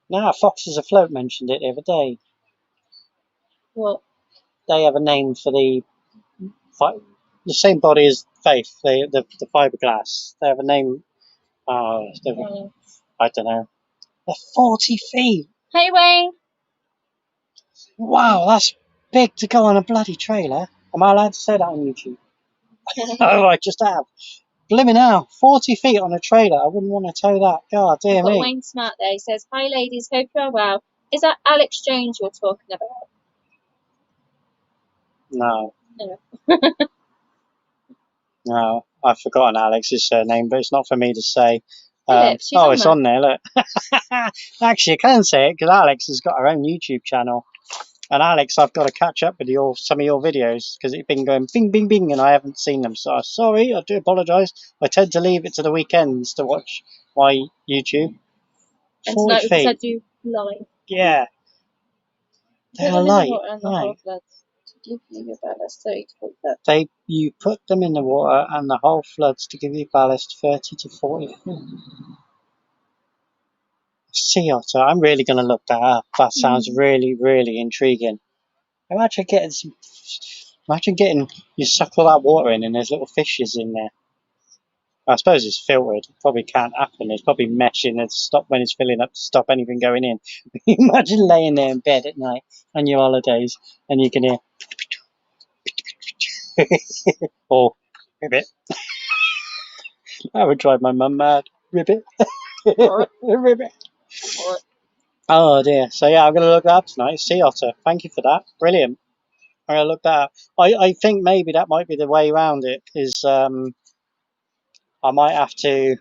Now, Foxes Afloat mentioned it the other day. What? They have a name for the same body as Faith, the fiberglass. They have a name. I don't know. They're 40 feet. Hey, Wayne. Wow, that's big to go on a bloody trailer. Am I allowed to say that on YouTube? Oh, I just have. Blimmin' hell, 40 feet on a trailer. I wouldn't want to tow that. God dear Got me. Wayne Smart there. He says, "Hi, ladies. Hope you're well. Is that Alex Jones you're talking about?" No, No. no. I've forgotten Alex's surname, but it's not for me to say. Philip, she's oh, on it's there. on there, look. Actually, I can say it because Alex has got her own YouTube channel. And Alex, I've got to catch up with some of your videos because it's been going bing, bing, bing, and I haven't seen them. So sorry, I do apologise. I tend to leave it to the weekends to watch my YouTube. And 40 tonight we feet. said you live. Yeah. Put them They're in the light. water and the Right. whole floods. To give you about that's 30 to 40 foot. You put them in the water and the whole floods to give you ballast 30 to 40 feet. Sea otter. I'm really going to look that up. That sounds really, really intriguing. Imagine getting you suck all that water in and there's little fishes in there. I suppose it's filtered. It probably can't happen. It's probably meshing and stop when it's filling up to stop anything going in. Imagine laying there in bed at night on your holidays and you can hear or ribbit. That would drive my mum mad. Ribbit. Ribbit. Oh dear. So yeah, I'm going to look that up tonight. Sea otter. Thank you for that. Brilliant. I'm going to look that up. I think maybe that might be the way around it. Is I might have to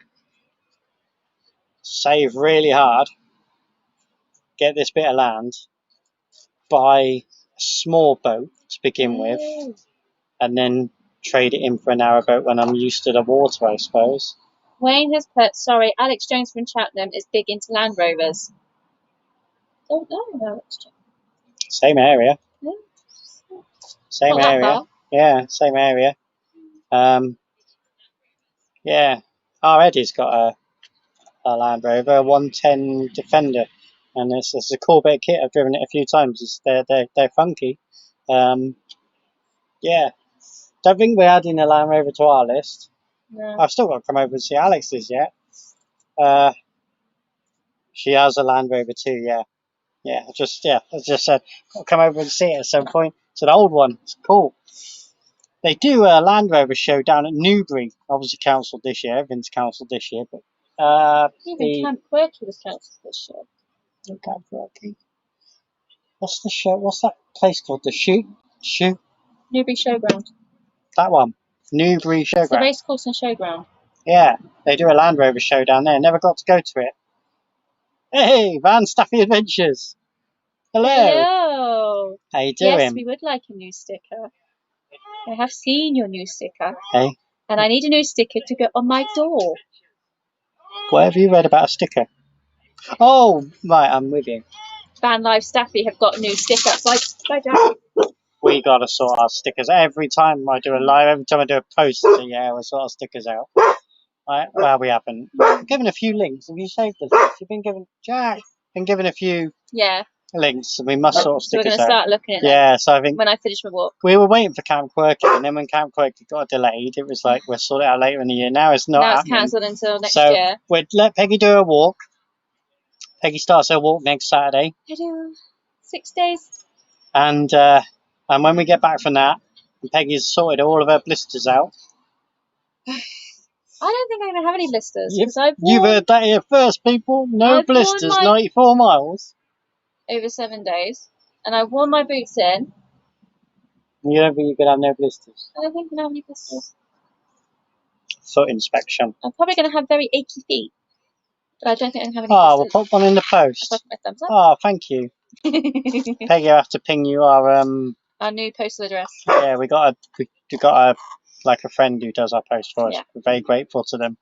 save really hard, get this bit of land, buy a small boat to begin with, and then trade it in for a narrow boat when I'm used to the water, I suppose. Wayne has put, sorry, Alex Jones from Cheltenham is big into Land Rovers. Don't know Alex Jones. Same area. Yeah. Same Not that area. far. Yeah, same area. Yeah. Our Eddie's got a Land Rover, a 110 Defender, and it's a cool bit of kit. I've driven it a few times. They're funky. Yeah. Don't think we're adding a Land Rover to our list. No. I've still got to come over and see Alex's yet. She has a Land Rover too, yeah. I just said I'll come over and see it at some point. It's an old one. It's cool. They do a Land Rover show down at Newbury. Obviously cancelled this year. Everything's cancelled this year, but even Camp Quirky was cancelled this year. Camp Quirky. What's the show? What's that place called? The Shoot? Newbury Showground. That one. Newbury Showground. It's the racecourse and showground. Yeah, they do a Land Rover show down there. Never got to go to it. Hey, Van Staffy Adventures. Hello. Hello. How you doing? Yes, we would like a new sticker. I have seen your new sticker. Hey. And I need a new sticker to go on my door. What have you read about a sticker? Oh, right, I'm with you. Van Life Staffy have got new stickers. Bye, Jack. We gotta sort our stickers every time I do a live. Every time I do a post, so yeah, we'll sort our stickers out. Well, we haven't. We've given a few links. Have you saved the links? You've been given Jack. Been given a few links, and we must sort of So we're stickers going to out. start looking at them. Yeah, so I think when I finish my walk. We were waiting for Camp Quirky, and then when Camp Quirky got delayed, it was like we'll sort it out later in the year. Now it's not. Now it's happening. cancelled until next So year. we'd let Peggy do her walk. Peggy starts her walk next Saturday. I do 6 days. And when we get back from that, and Peggy's sorted all of her blisters out. I don't think I'm going to have any blisters. You've heard that here first, people. No blisters, 94 miles. Over 7 days. And I've worn my boots in. You don't think you could have no blisters? I don't think I'm going to have any blisters. Foot inspection. I'm probably going to have very achy feet. But I don't think I'm going to have any blisters. blisters. We'll put one in the post. I'll put my thumbs up. Oh, thank you. Peggy, I have to ping you our new postal address. Yeah, we got a friend who does our post for us. Yeah. We're very grateful to them.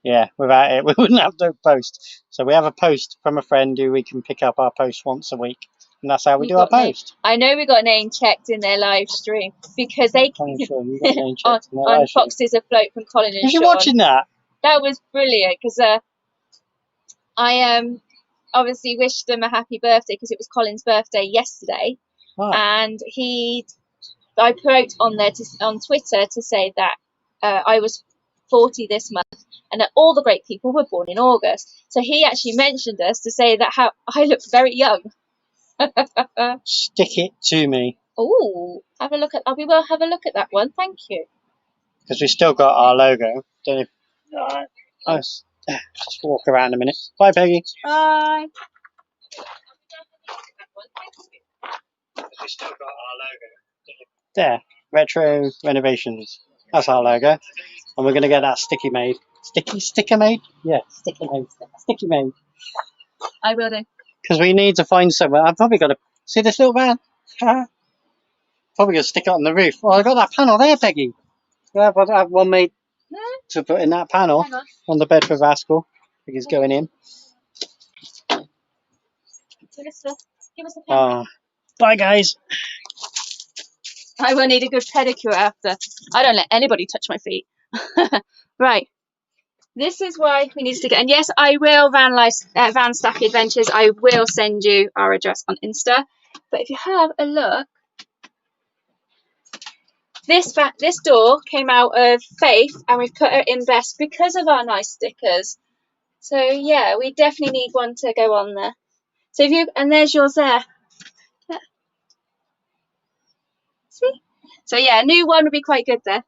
Yeah, without it we wouldn't have no post. So we have a post from a friend who we can pick up our post once a week, and that's how we do our post. I know we got name checked in their live stream because they I'm sure you got name checked in their on live stream. Foxes Afloat from Colin and Is you Sean. watching that? that was brilliant because I obviously wished them a happy birthday because it was Colin's birthday yesterday, Oh, and I put on there on Twitter to say that I was 40 this month and that all the great people were born in August. So he actually mentioned us to say that how I look very young. stick it to me. Oh, have a look at. We will have a look at that one. Thank you. Because we still got our logo. Don't know if, let's just walk around a minute. Bye, Peggy. Bye. We still got our logo. There, Retro Renovations. That's our logo. And we're going to get that sticky made. Sticker made? Yeah, sticky made. Sticky made. I will do. Because we need to find somewhere. I've probably got to see this little van. Probably going to stick it on the roof. Oh, I got that panel there, Peggy. Yeah, but I have one made to put in that panel Hang on. on the bed for Rascal. Peggy's going in. Give us a pen. Oh, bye, guys. I will need a good pedicure after. I don't let anybody touch my feet. Right. This is why we need to get. And yes, I will Van Stacky Adventures. I will send you our address on Insta. But if you have a look, this door came out of Faith, and we've put her in Best because of our nice stickers. So yeah, we definitely need one to go on there. So if you and there's yours there. See? So yeah, a new one would be quite good there.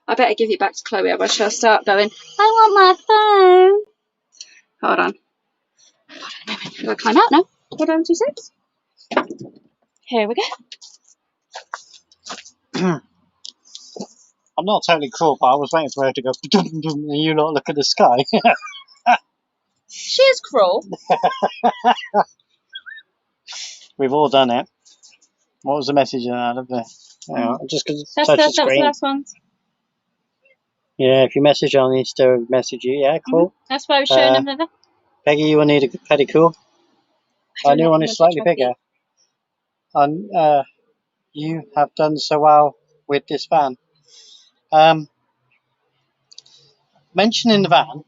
I better give you back to Chloe, otherwise she'll start going, I want my phone. Hold on. I'm going to climb out now. Hold on 2 seconds. Here we go. I'm not totally cruel, but I was waiting for her to go and you lot look at the sky. She is cruel. We've all done it. What was the message in that? Just because That touch the was the screen. last one. Yeah, if you message on Insta, message you. Yeah, cool. That's why I was showing them. Peggy, you will need a pedicure. My new one is slightly bigger. And you have done so well with this van. Mentioning the van,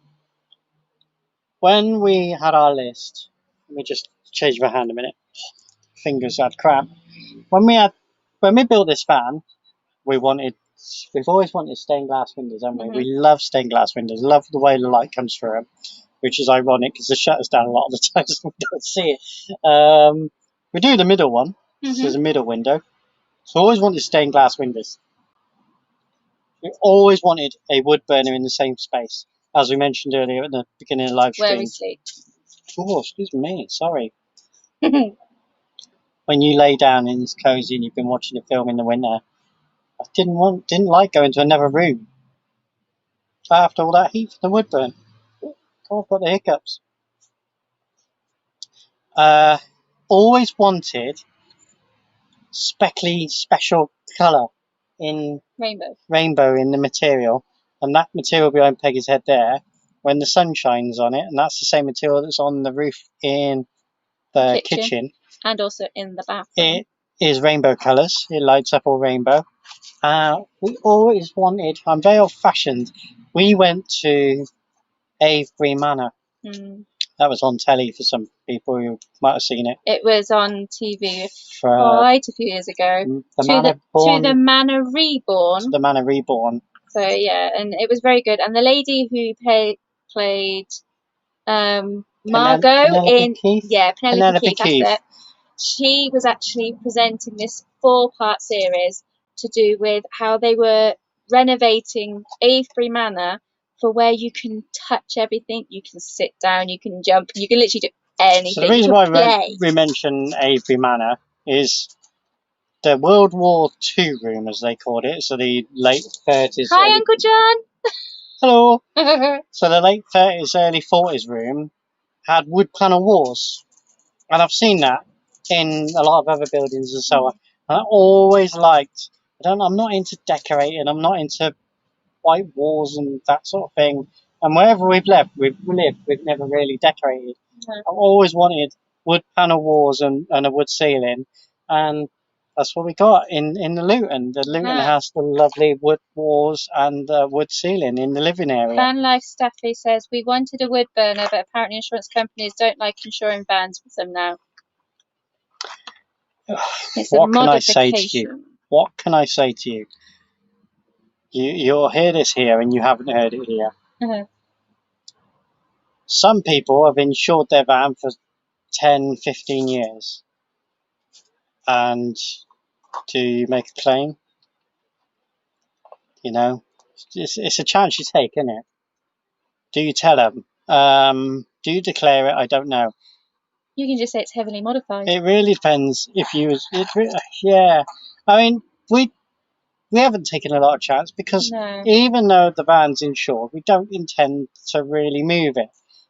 when we had our list, let me just change my hand a minute. Fingers had cramp. When we built this van, we've always wanted stained glass windows, haven't we? We love stained glass windows. Love the way the light comes through them, which is ironic because the shutter's down a lot of the times we don't see it. We do the middle one. So there's a middle window. So I always wanted stained glass windows. We always wanted a wood burner in the same space, as we mentioned earlier at the beginning of the live stream. Where we sleep. Oh, excuse me, sorry. When you lay down and it's cozy and you've been watching a film in the winter, I didn't like going to another room. After all that heat from the wood burn. Oh, I've got the hiccups. Always wanted speckly special colour in rainbow in the material, and that material behind Peggy's head there, when the sun shines on it, and that's the same material that's on the roof in the kitchen and also in the bathroom. It is rainbow colours. It lights up all rainbow. We always wanted, I'm very old fashioned, we went to Avebury Manor. That was on telly for some people who might have seen it. It was on TV quite a few years ago. To the Manor Reborn. The Manor Reborn. So yeah, and it was very good. And the lady who played Margot Penelope Keith? Penelope Keith, that's it. She was actually presenting this 4-part series to do with how they were renovating Avebury Manor for where you can touch everything, you can sit down, you can jump, you can literally do anything. So the reason why we mention Avebury Manor is the World War II room, as they called it, so the late 30s. Hi, Uncle John! Hello! So the late 30s, early 40s room had wood panel walls, and I've seen that in a lot of other buildings and so on. And I always liked, I'm not into decorating, I'm not into white walls and that sort of thing. And wherever we've lived, we've never really decorated. I've always wanted wood panel walls and a wood ceiling. And That's what we got in the Luton. The Luton Ah. has the lovely wood walls and wood ceiling in the living area. Van Life Staffy says, we wanted a wood burner, but apparently insurance companies don't like insuring vans with them now. It's What a can I say to you? modification. What can I say to you? You'll hear this here and you haven't heard it here. Uh-huh. Some people have insured their van for 10, 15 years. And do you make a claim? You know, it's a chance you take, isn't it? Do you tell them? Do you declare it? I don't know. You can just say it's heavily modified. It really depends if you. Yeah, I mean, we haven't taken a lot of chance because No. even though the van's insured, we don't intend to really move it.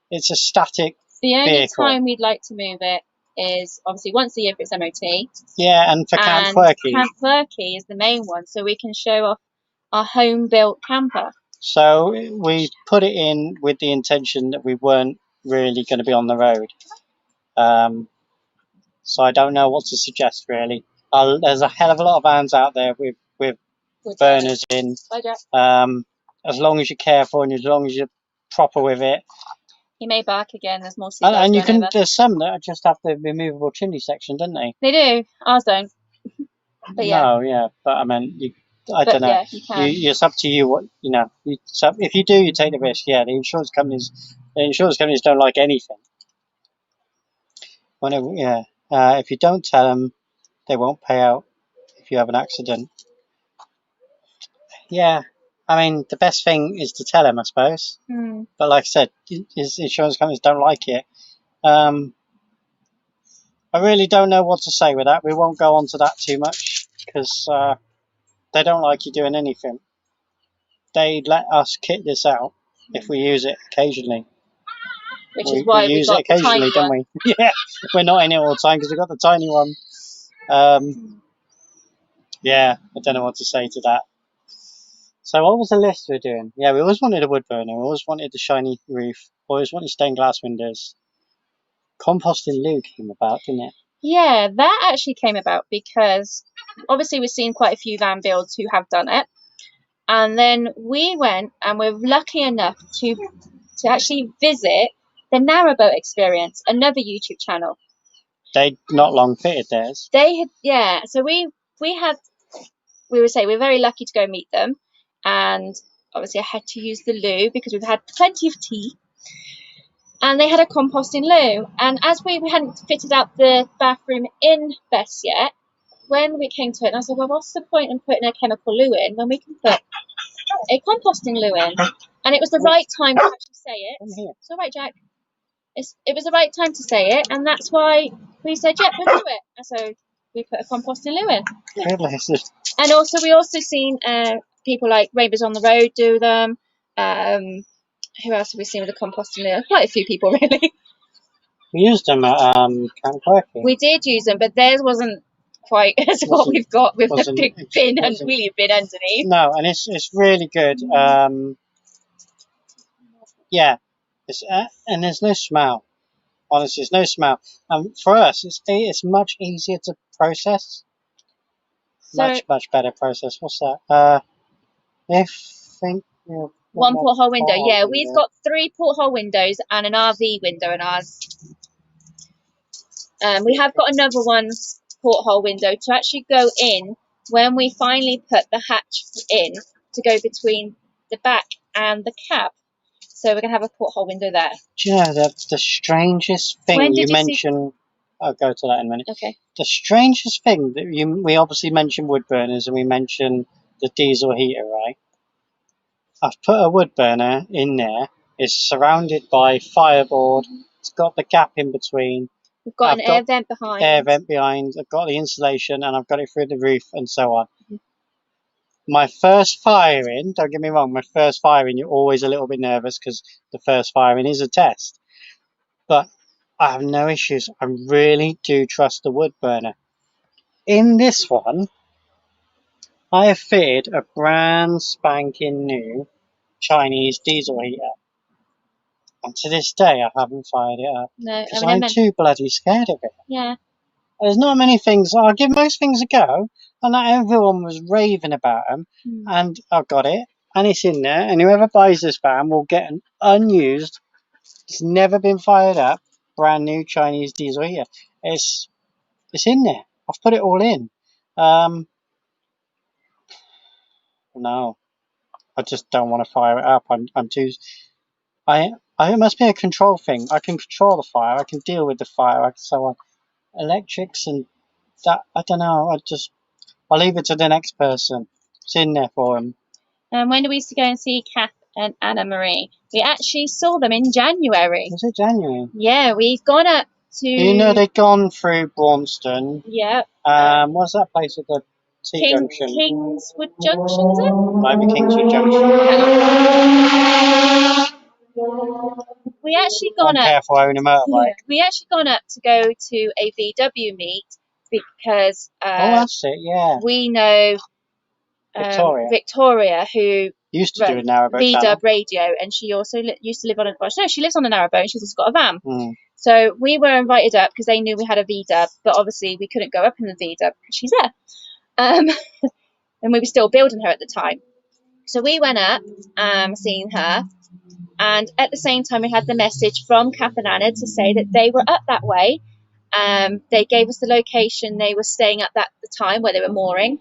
It's a static The only vehicle. time we'd like to move it is obviously once a year for its MOT. Yeah, and for Camp And Quirky. Camp Quirky is the main one, so we can show off our home-built camper. So we put it in with the intention that we weren't really going to be on the road. So I don't know what to suggest really. There's a hell of a lot of vans out there with burners in. Bye, Jack. As long as you're careful and as long as you're proper with it. He may bark again. There's more seagulls And you going can. over. There's some that just have the removable chimney section, don't they? They do. Ours don't. But yeah. No, yeah, but I mean, I don't know. Yeah, you can. It's up to you. What you know. So if you do, you take the risk. Yeah, the insurance companies don't like anything. Whenever, yeah, if you don't tell them, they won't pay out if you have an accident. Yeah, I mean, the best thing is to tell them, I suppose. But like I said, insurance companies don't like it. I really don't know what to say with that. We won't go on to that too much because they don't like you doing anything. They let us kit this out if we use it occasionally. Which is why we use got it occasionally, the tiny don't we? Yeah, we're not in it all the time because we've got the tiny one. Yeah, I don't know what to say to that. So what was the list we're doing? Yeah, we always wanted a wood burner. We always wanted the shiny roof. Always wanted stained glass windows. Composting loo came about, didn't it? Yeah, that actually came about because obviously we've seen quite a few van builds who have done it. And then we went and we're lucky enough to actually visit the Narrowboat Experience, another YouTube channel. They'd not long fitted theirs. They had, yeah. So we were very lucky to go meet them, and obviously I had to use the loo because we've had plenty of tea. And they had a composting loo, and as we hadn't fitted out the bathroom in Bess yet, when we came to it, and I said, well, what's the point in putting a chemical loo in when we can put a composting loo in? And it was the right time to actually say it. It's all right, Jack. It was the right time to say it, and that's why we said, yeah, we'll do it. And so we put a composting loo in. Really? And also, we also seen people like Rainbows on the Road do them. Who else have we seen with a composting loo? Quite a few people, really. We used them at Camp Quirky. We did use them, but theirs wasn't quite as what we've got with the big bin and wheelie bin underneath. No, and it's really good. Yeah, and there's no smell. Honestly, there's no smell. For us, it's much easier to process. So, much better process. What's that? One porthole window. Yeah, we've got 3 porthole windows and an RV window in ours. We have got another one porthole window to actually go in when we finally put the hatch in to go between the back and the cab. So we're going to have a porthole window there. Do you know the strangest thing you mentioned? I'll go to that in a minute. Okay. The strangest thing that we obviously mentioned wood burners and we mentioned the diesel heater, right? I've put a wood burner in there. It's surrounded by fireboard. It's got the gap in between. We've got an air vent behind. I've got the insulation and I've got it through the roof and so on. My first firing, don't get me wrong, my first firing, you're always a little bit nervous because the first firing is a test. But I have no issues. I really do trust the wood burner. In this one, I have fitted a brand spanking new Chinese diesel heater. And to this day, I haven't fired it up. No, because I'm too bloody scared of it. Yeah. There's not many things. I'll give most things a go, and everyone was raving about them, and I've got it, and it's in there. And whoever buys this van will get an unused, it's never been fired up, brand new Chinese diesel heater. It's in there. I've put it all in. No, I just don't want to fire it up. I'm too. It must be a control thing. I can control the fire. I can deal with the fire. So on. Electrics and that, I don't know. I'll leave it to the next person. It's in there for them. And when we used to go and see Kath and Anna Marie, we actually saw them in January. Was it January? Yeah, we've gone up to. You know, they'd gone through Braunston. Yeah. What's that place at the T junction? Kingswood Junction, is it? Might be Kingswood Junction. We actually gone up. Careful owning a motorbike. Yeah, we actually gone up to go to a VW meet because that's it. Yeah. we know Victoria, who used to do a narrowboat VW radio, and she also used to live on a. Well, no, she lives on a narrowboat, and she's also got a van. So we were invited up because they knew we had a VW, but obviously we couldn't go up in the VW because she's there. And we were still building her at the time. So we went up, seeing her, and at the same time we had the message from Kath and Anna to say that they were up that way. They gave us the location they were staying at the time where they were mooring,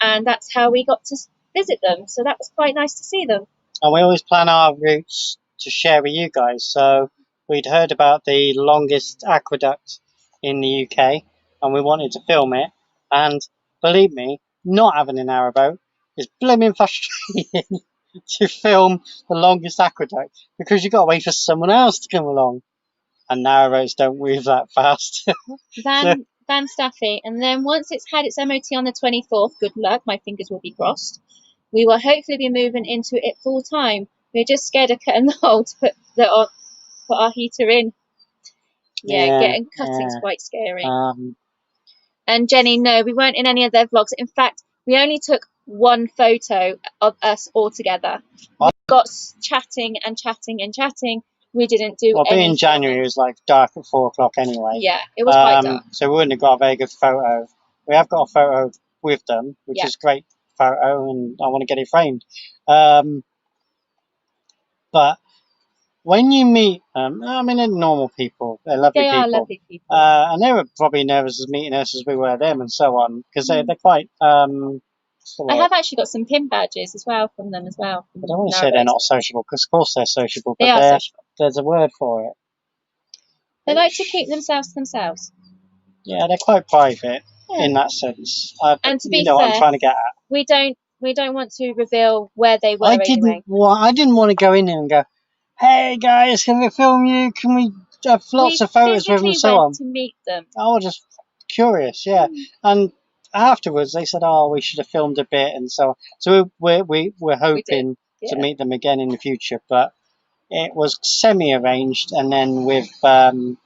and that's how we got to visit them. So that was quite nice to see them. And we always plan our routes to share with you guys. So we'd heard about the longest aqueduct in the UK, and we wanted to film it. And believe me, not having a narrowboat is blooming frustrating to film the longest aqueduct because you've got to wait for someone else to come along. And narrowboats don't move that fast. Van Staffy. And then once it's had its MOT on the 24th, good luck, my fingers will be crossed, we will hopefully be moving into it full time. We're just scared of cutting the hole to put our heater in. Getting cutting's quite scary. And Jenny, no, we weren't in any of their vlogs. In fact, we only took one photo of us all together. We got chatting and chatting and chatting. We didn't do anything. Being January, it was like dark at 4 o'clock anyway. Yeah, it was quite dark. So we wouldn't have got a very good photo. We have got a photo with them, which is a great photo, and I want to get it framed. But when you meet them, I mean, they're normal people. They're lovely people. They are lovely people. And they were probably nervous as meeting us as we were them and so on, because they're quite... I have actually got some pin badges as well from them as well. I don't want to say they're not sociable, because of course they're sociable, but sociable. There's a word for it. They like to keep themselves to themselves. Yeah, they're quite private in that sense. And to be fair, what I'm trying to get at. We don't want to reveal where they were. I didn't want to go in there and go, "Hey guys, can we film you? Can we have lots of photos with them and so on?" To meet them. I was just curious, yeah. And afterwards, they said, "Oh, we should have filmed a bit," and so on. So we're hoping to meet them again in the future, but it was semi-arranged, and then with COVID,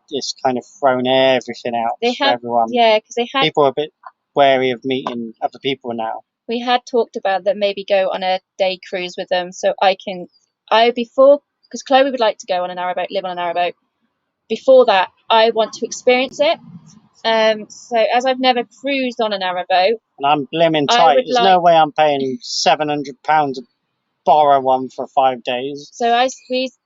it's kind of thrown everything out for everyone. Yeah, because people are a bit wary of meeting other people now. We had talked about that maybe go on a day cruise with them, so because Chloe would like to go on a narrowboat, live on a narrowboat. Before that, I want to experience it. So as I've never cruised on a narrowboat, and I'm blimmin' tight. There's no way I'm paying £700 to borrow one for 5 days. So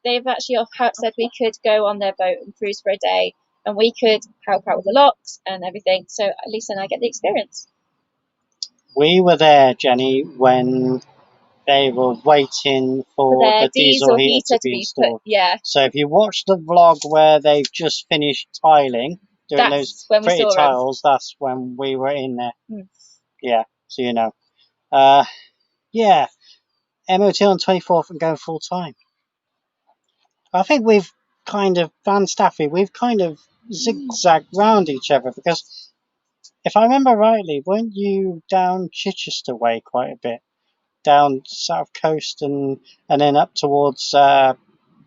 they've actually said we could go on their boat and cruise for a day, and we could help out with the locks and everything. So at least then I get the experience. We were there, Jenny, when they were waiting for the diesel heater to be installed. So if you watch the vlog where they've just finished tiling, doing those pretty tiles, that's when we were in there. Yeah, so you know. MOT on 24th and going full time. I think we've Van Staffy, we've kind of zigzagged round each other, because if I remember rightly, weren't you down Chichester way quite a bit? Down South Coast and then up towards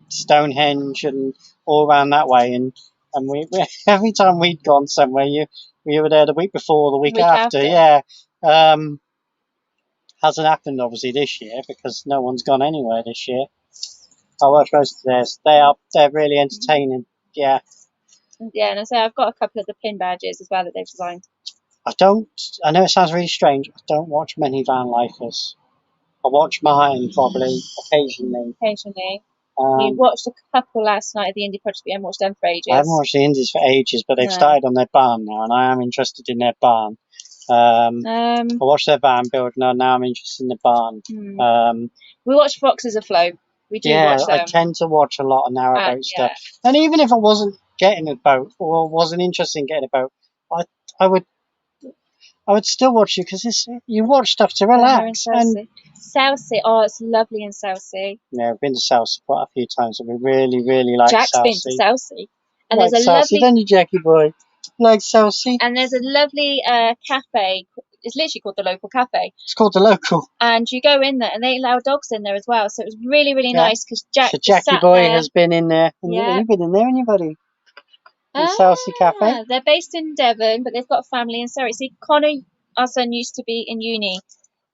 Stonehenge and all around that way, and we every time we'd gone somewhere, you were there the week before, the week after. Yeah. Hasn't happened obviously this year because no one's gone anywhere this year. I watch most of theirs. They're really entertaining. Yeah. Yeah, and I say I've got a couple of the pin badges as well that they've designed. I know it sounds really strange. I don't watch many van lifers. I watch mine probably occasionally. Occasionally. You Um, watched a couple last night at the Indie Project, but you haven't watched them for ages. I haven't watched the Indies for ages, but they've No. started on their barn now, and I am interested in their barn. I watched their van build, and now I'm interested in the barn. We watch Foxes Afloat. We do Yeah, watch them. I tend to watch a lot of narrowboat Yeah. stuff. And even if I wasn't getting a boat or wasn't interested in getting a boat, I would still watch you because you watch stuff to relax. And Southsea. Oh, it's lovely in Southsea. yeah, I've been to Southsea quite a few times, and we really, really like Jack's Southsea. been to Southsea, and like there's a Southsea, lovely. don't you, Jackie boy? Like Southsea. And there's a lovely cafe. It's literally called the Local Cafe. It's called the Local. And you go in there, and they allow dogs in there as well. So it was really, really nice because Jackie boy has been in there. Yeah. You've been in there, anybody? The Southsea Cafe. They're based in Devon, but they've got family in Surrey. See, Connor, our son, used to be in uni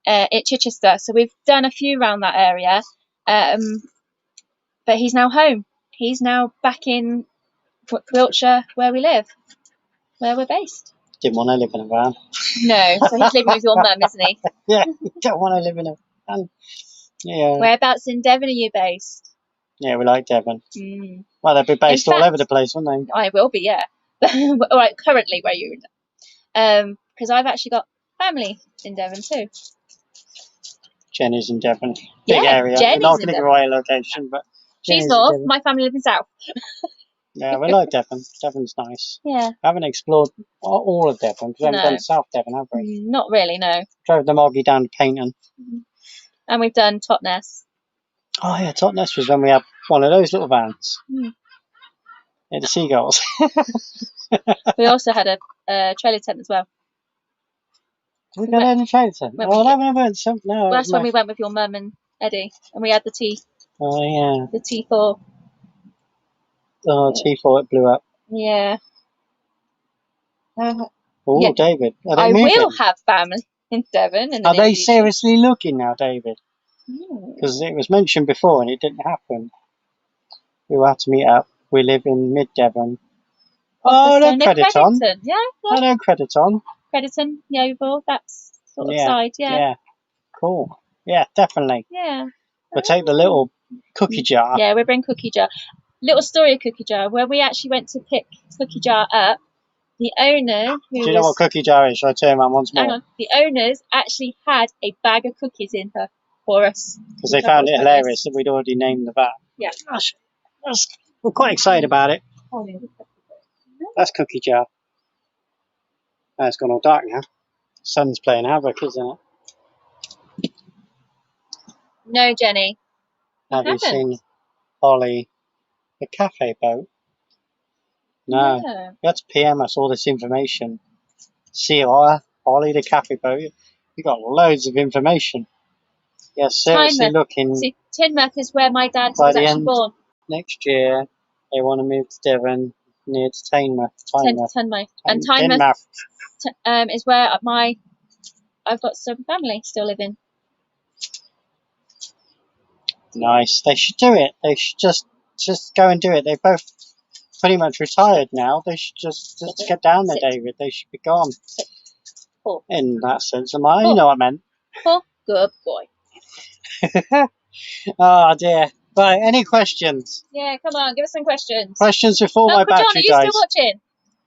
at Chichester, so we've done a few around that area. But he's now home. He's now back in Wiltshire, where we live, where we're based. Didn't want to live in a van. No, so he's living with your mum, isn't he? Yeah, don't want to live in a van. Yeah. Whereabouts in Devon are you based? Yeah, we like Devon. Well, they'll be based all over the place, won't they? I will be, yeah. All right, currently where you're in. Because I've actually got family in Devon too. Jenny's in Devon. Big area. Jenny's not going to give away a location, but she's north. My family live in south. Yeah, we like Devon. Devon's nice. Yeah. I haven't explored all of Devon because we haven't done South Devon, have we? Not really, no. Drove the Moggy down to Paynton. And we've done Totnes. Oh yeah, Totnes was when we had one of those little vans. Yeah, the seagulls. We also had a trailer tent as well. We got in a trailer tent. Oh, that one went some. No, well, that's when we went with your mum and Eddie, and we had the T. Oh yeah. The T4. Oh, T4, it blew up. Yeah. Oh, yeah. David. I will have family in Devon. Are they seriously looking now, David? Because it was mentioned before and it didn't happen. We will have to meet up. We live in mid-Devon. Oh, no, Crediton. Yeah. I know Crediton. Crediton, Yeovil, that's sort of side, Yeah. Cool. Yeah, definitely. Yeah. We'll take the little cookie jar. Yeah, we'll bring cookie jar. Little story of cookie jar. When we actually went to pick cookie jar up, the owner who Do you know what cookie jar is? Shall I turn around once more? Hang on. The owners actually had a bag of cookies in her for us. Because they found it hilarious that we'd already named the van. Yeah. We're quite excited about it. That's cookie jar. Oh, it's gone all dark now. Sun's playing havoc, isn't it? No, Jenny. Have you seen Holly, the cafe boat? No. Yeah. You had to PM us all this information. See Holly, the cafe boat. You got loads of information. Yeah, seriously looking. See, Teignmouth is where my dad was actually born. Next year, they want to move to Devon near to Teignmouth. Teignmouth. And Teignmouth is where I've got some family still living. Nice. They should do it. They should just go and do it. They're both pretty much retired now. They should just get down there, David. They should be gone. Four. In that sense, you know what I meant. Four. Good boy. Oh dear. Right, any questions? Yeah, come on, give us some questions. Questions before my battery dies. Are you still watching?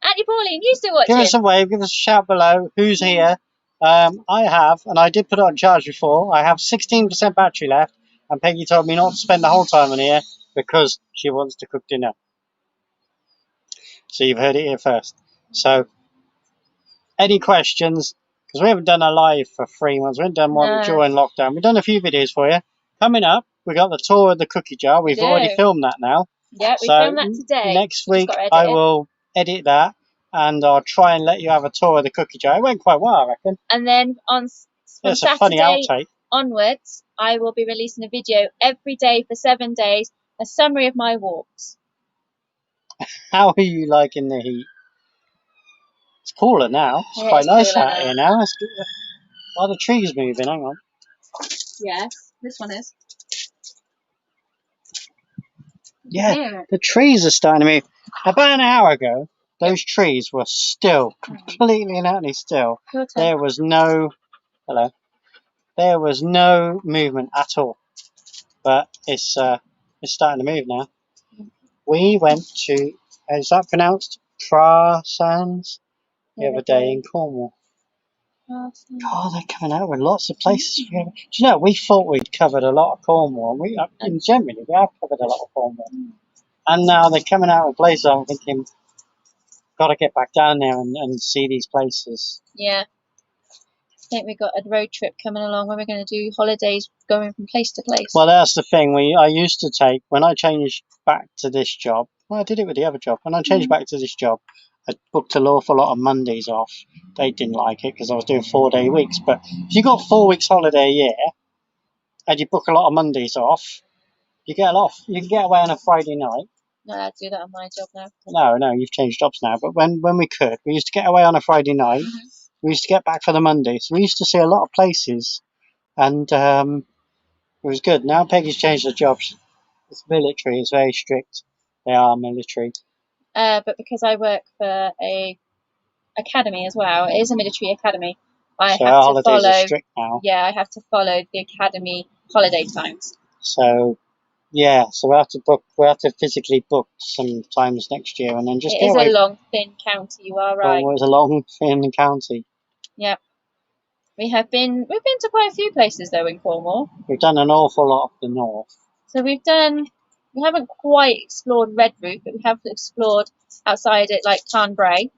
Auntie Pauline, you still watching? Give us a wave, give us a shout below. Who's here? I have, and I did put it on charge before, I have 16% battery left, and Peggy told me not to spend the whole time on here because she wants to cook dinner. So you've heard it here first. So, any questions? Because we haven't done a live for 3 months. We haven't done one during lockdown. We've done a few videos for you. Coming up, we got the tour of the cookie jar. We've already filmed that now. Yeah, we filmed that today. Next week, I will edit that, and I'll try and let you have a tour of the cookie jar. It went quite well, I reckon. And then from it's a funny outtake. Onwards, I will be releasing a video every day for 7 days, a summary of my walks. How are you liking the heat? It's cooler now. It's quite nice out here now. Are the trees moving? Hang on. Yes, this one is. Yeah, the trees are starting to move. About an hour ago, those trees were still, completely and utterly still. Your turn. There was no, hello, there was no movement at all. But it's starting to move now. We went to, is that pronounced Prasands? The other day in Cornwall. God, they're coming out with lots of places. Do you know, we thought we'd covered a lot of Cornwall. And generally, we have covered a lot of Cornwall. And now they're coming out with places. I'm thinking, got to get back down there and see these places. Yeah. I think we've got a road trip coming along where we're going to do holidays going from place to place. Well, that's the thing. I used to take, when I changed back to this job, well, I did it with the other job. When I changed back to this job, I booked an awful lot of Mondays off. They didn't like it because I was doing 4-day weeks. But if you got 4 weeks holiday a year and you book a lot of Mondays off, you get a lot. You can get away on a Friday night. No, I do that on my job now. No, you've changed jobs now. But when we could, we used to get away on a Friday night. We used to get back for the Monday. So we used to see a lot of places, and it was good. Now Peggy's changed her jobs. It's military. It's very strict. They are military. But because I work for a academy as well, it is a military academy. I So have our to holidays follow. are strict now. Yeah, I have to follow the academy holiday times. So yeah, so we have to book. We have to physically book sometimes next year, and then just It get is away. a long, thin county. You are right. Cornwall is a long, thin county. Yep. We've been to quite a few places though in Cornwall. We've done an awful lot of the north. So we haven't quite explored Redruth, but we have explored outside it, like Tarnbray,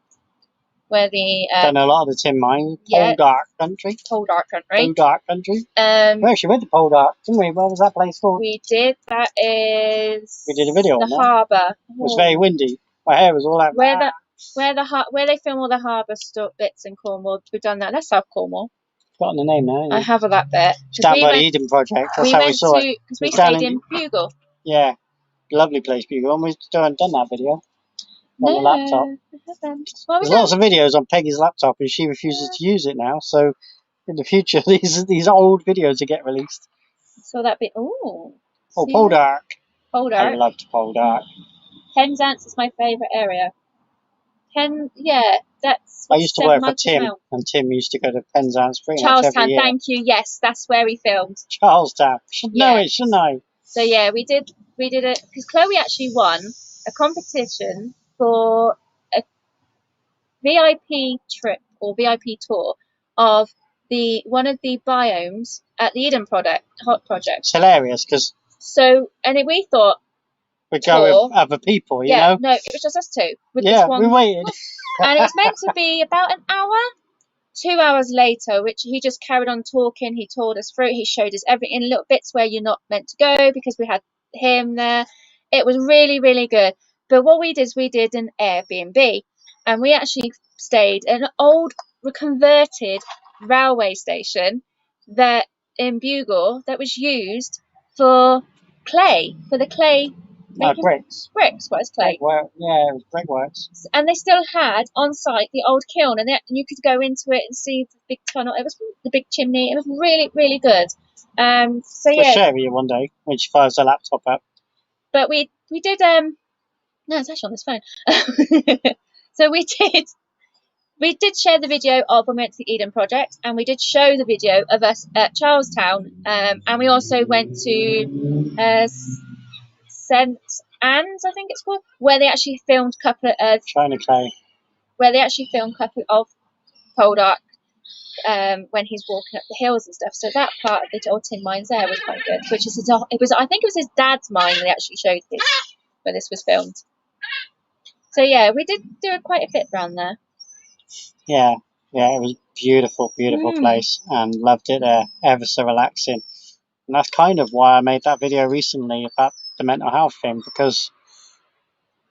where the Done a lot of the tin mine. yeah, Poldark country. Poldark country. Poldark country. We actually went to Poldark, didn't we? Where was that place called? We did. That is. We did a video on the that. harbour. It was very windy. My hair was all out. Where they film all the harbour bits in Cornwall. We've done that. That's South Cornwall. Forgotten the name now. I have that bit. It's down by the Eden Project. That's how we saw it. Because we stayed in Bugle. Yeah, lovely place, Bugle. And we've done that video on the laptop. There's lots of videos on Peggy's laptop, and she refuses to use it now. So in the future, these old videos will get released. So that bit. Oh, Poldark. Poldark. I loved Poldark. Penzance is my favourite area. That's. I used to work for Tim, and Tim used to go to Penzance pretty much every Charlestown, year. thank you. Yes, that's where we filmed. Charlestown. Should know it, shouldn't I? So yeah, we did it because Chloe actually won a competition for a VIP trip or VIP tour of one of the biomes at the Eden Project. It's hilarious because we thought we'd go with other people, you know? No, it was just us two. With yeah, this one. we waited. And it was meant to be about an hour. 2 hours later, which he just carried on talking. He told us through. He showed us everything in little bits where you're not meant to go because we had him there. It was really, really good. But what we did an Airbnb, and we actually stayed at an old converted railway station that in Bugle that was used for the clay. Bricks. Bricks, what is clay? Yeah, it was brickworks. And they still had on site the old kiln, and you could go into it and see the big tunnel. It was the big chimney. It was really, really good. We'll share with you one day when she fires her laptop up. But we did. No, it's actually on this phone. So we did share the video of when we went to the Eden Project, and we did show the video of us at Charlestown, and we also went to St Anne's, I think it's called, where they actually filmed a couple of China Clay. Where they actually filmed a couple of Poldark when he's walking up the hills and stuff. So that part of the old tin mines there was quite good. I think it was his dad's mine they actually showed this where this was filmed. So yeah, we did do quite a bit around there. Yeah, it was beautiful place, and loved it there. Ever so relaxing. And that's kind of why I made that video recently about the mental health thing, because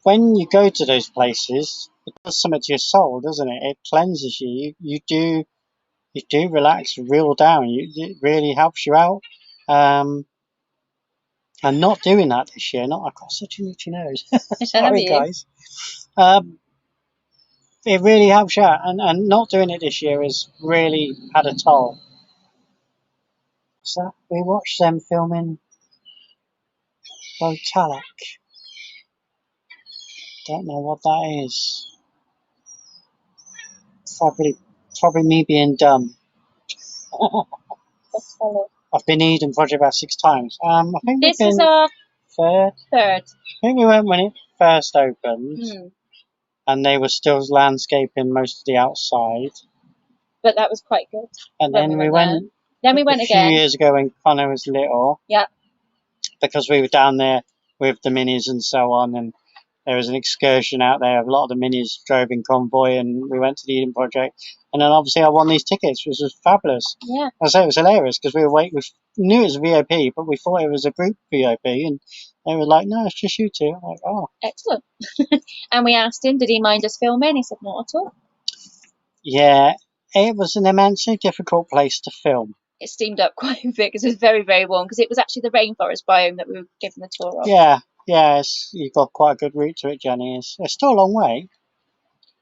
when you go to those places, it does something to your soul, doesn't it? It cleanses you. You do relax, reel down. It really helps you out. And not doing that this year, I've got such an itchy nose. Sorry, guys. It really helps you out, and not doing it this year has really had a toll. So we watched them filming Botallack. Don't know what that is. Probably me being dumb. Let's follow. I've been Eden Project about 6 times. I think we've This is been our third. third. I think we went when it first opened, Hmm. and they were still landscaping most of the outside. But that was quite good. And When then we we went went Then we went a few again. years ago when Connor was little. Yeah. Because we were down there with the minis and so on, and there was an excursion out there. A lot of the minis drove in convoy, and we went to the Eden Project. And then obviously I won these tickets, which was fabulous. Yeah. I say it was hilarious because we knew it was a VIP, but we thought it was a group VIP, and they were like, "No, it's just you two." I'm like, oh, Excellent. And we asked him, did he mind us filming? He said, not at all. yeah. It was an immensely difficult place to film. It steamed up quite a bit because it was very, very warm because it was actually the rainforest biome that we were given the tour of. Yeah, you've got quite a good route to it, Jenny. It's still a long way,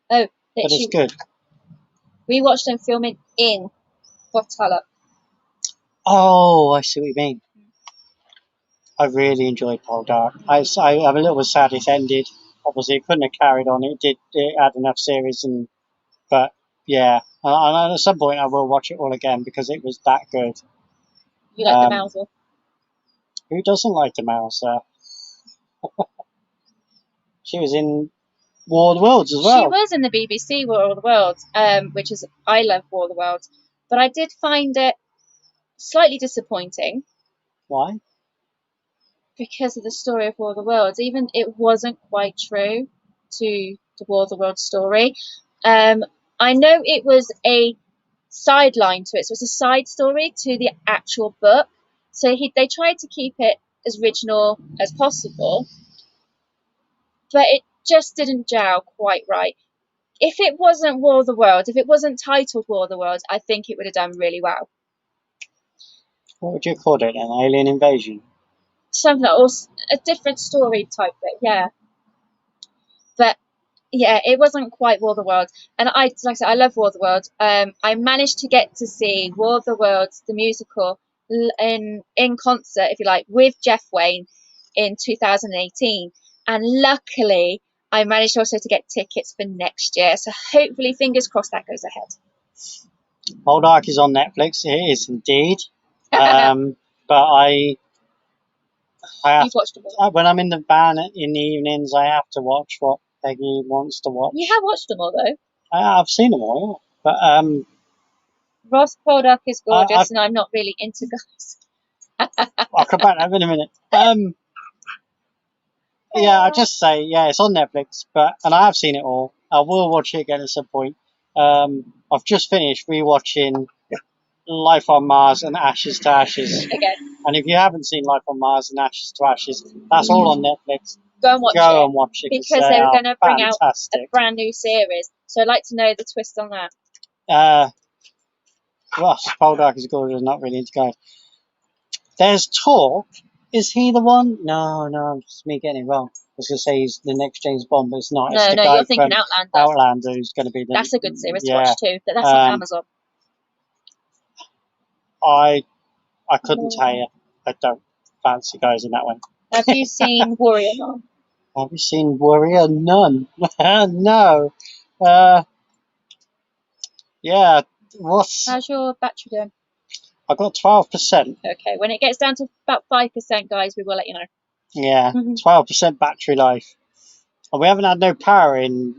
Oh, but it's good. we watched them filming in Botala. Oh, I see what you mean. I really enjoyed Poldark. I'm a little bit sad it ended. Obviously, it couldn't have carried on. It had enough series, but yeah. And at some point, I will watch it all again because it was that good. You like the Mauser? Who doesn't like the Mouser? She was in War of the Worlds as well. She was in the BBC War of the Worlds, which is, I love War of the Worlds, but I did find it slightly disappointing. Why? Because of the story of War of the Worlds. Even it wasn't quite true to the War of the Worlds story. I know it was a sideline to it, so it's a side story to the actual book. So they tried to keep it as original as possible, but it just didn't gel quite right. If it wasn't War of the Worlds, if it wasn't titled War of the Worlds, I think it would have done really well. What would you call it? An alien invasion? Something else, a different story type bit, yeah. But yeah, it wasn't quite War of the Worlds. And like I said, I love War of the Worlds. I managed to get to see War of the Worlds, the musical, in concert, if you like, with Jeff Wayne in 2018. And luckily, I managed also to get tickets for next year. So hopefully, fingers crossed, that goes ahead. Poldark is on Netflix. It is indeed. But I have You've watched them all. when I'm in the van in the evenings, I have to watch what Peggy wants to watch. You have watched them all, though. I've seen them all, but Ross Poldark is gorgeous, and I'm not really into guys. I'll come back to that in a minute. Yeah, I'll just say, yeah, it's on Netflix, and I have seen it all. I will watch it again at some point. I've just finished rewatching Life on Mars and Ashes to Ashes. Again. And if you haven't seen Life on Mars and Ashes to Ashes, that's all on Netflix. Go and watch it. Because they were going to bring out a brand new series. So I'd like to know the twist on that. Ross Poldark is gorgeous, not really into guys. There's talk. Is he the one? No, it's me getting it wrong. I was going to say he's the next James Bond, but it's not. No, you're thinking Outlander. Outlander, who's going to be the... That's a good series to watch too, but that's on Amazon. I couldn't tell you. I don't fancy guys in that one. Have you seen Warrior Nun? Have you seen Warrior Nun? No. Yeah. How's your battery doing? I got 12%. Okay, when it gets down to about 5%, guys, we will let you know. Yeah, 12% battery life. And we haven't had no power in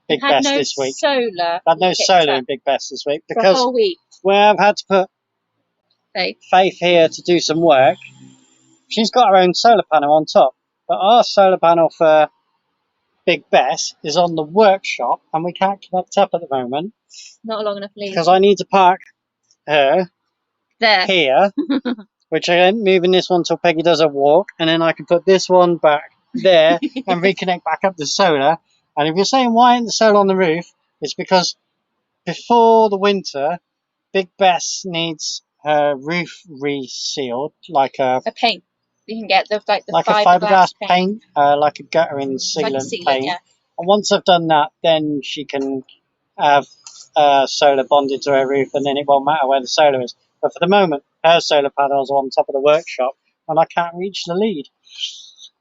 Big Best this week. Solar. Had no solar in Big Best this week because for a whole week. Where I've had to put Faith here to do some work. She's got her own solar panel on top, but our solar panel for Big Bess is on the workshop, and we can't connect up at the moment. Not a long enough lead. Because I need to park her there here, which I am moving this one till Peggy does a walk, and then I can put this one back there and reconnect back up the solar. And if you're saying why isn't the solar on the roof, it's because before the winter, Big Bess needs her roof resealed, like a paint. You can get the like a fiberglass paint, like a guttering sealant paint. Yeah. And once I've done that, then she can have solar bonded to her roof, and then it won't matter where the solar is. But for the moment, her solar panels are on top of the workshop, and I can't reach the lead.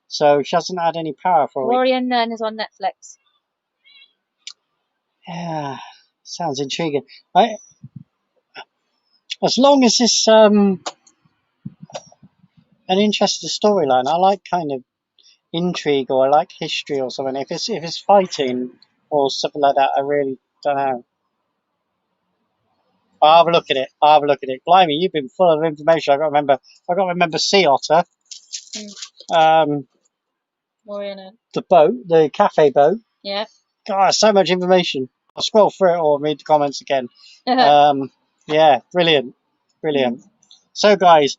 So she hasn't had any power for a week. Warrior Nun is on Netflix. Yeah, sounds intriguing. As long as it's an interesting storyline, I like kind of intrigue, or I like history or something. If it's fighting or something like that, I really don't know. I'll have a look at it. I'll have a look at it. Blimey, you've been full of information. I got to remember Sea Otter. Warrior Nun. The boat, the cafe boat. Yeah. God, so much information. I'll scroll through it or read the comments again. Yeah, brilliant. So, guys,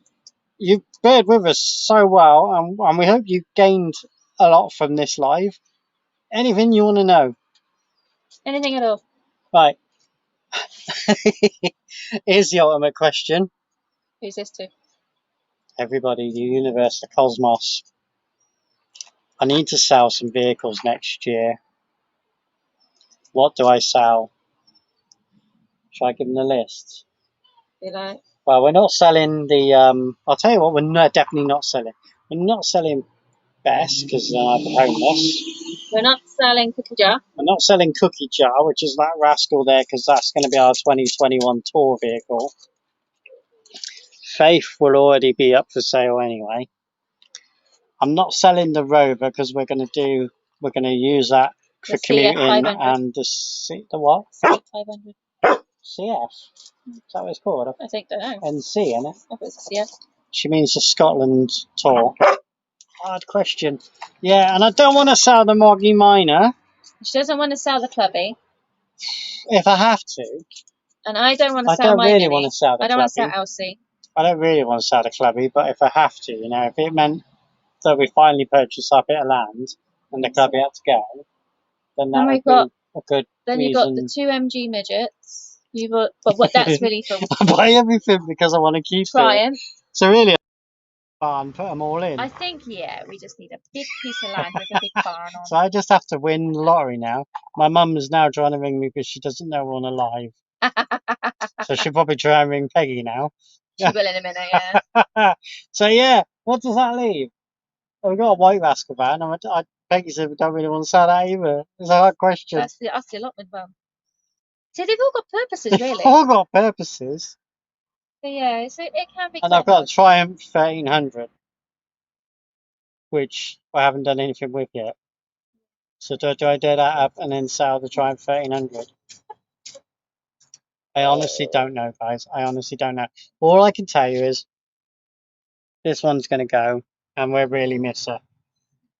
you've bared with us so well, and we hope you gained a lot from this live. Anything you want to know? Anything at all? Right. Here's the ultimate question. Who's this to? Everybody, the universe, the cosmos. I need to sell some vehicles next year. What do I sell? Should I give them the list? You like? Well, we're not selling the. I'll tell you what, we're definitely not selling. We're not selling Bess because I'm homeless. We're not selling Cookie Jar. We're not selling Cookie Jar, which is that rascal there, because that's going to be our 2021 tour vehicle. Faith will already be up for sale anyway. I'm not selling the Rover because we're going to use that for The commuting CF500. and the what? 500. CF. Is that what it's called? I think so. No. NC, isn't it? I thought it was a CF. She means the Scotland tour. Hard question. Yeah, and I don't want to sell the Moggy Minor. She doesn't want to sell the Clubby. If I have to. And I don't want to I sell don't my really Mini. want to sell the I don't want to sell Clubby. Elsie. I don't really want to sell the Clubby, but if I have to, if it meant that we finally purchased our bit of land and the Clubby had to go, then that would be a good Then reason. you got the 2 MG midgets. But what that's really for I buy everything because I want to keep Triumph. it. So really, barn, put them all in. I think, yeah, we just need a big piece of land with a big barn on. So I just have to win the lottery now. My mum is now trying to ring me because she doesn't know we're on a live. So she'll probably try and ring Peggy now. She will in a minute, yeah. So yeah, what does that leave? Well, we've got a white rascal van, and Peggy said we don't really want to sell that either. It's a hard question. That's the allotment one. See, they've all got purposes, really. They've all got purposes. But yeah, so it can be. And I've got a Triumph 1300, which I haven't done anything with yet. So do I do that up and then sell the Triumph 1300? I honestly don't know, guys. I honestly don't know. All I can tell you is this one's going to go, and we'll really miss her.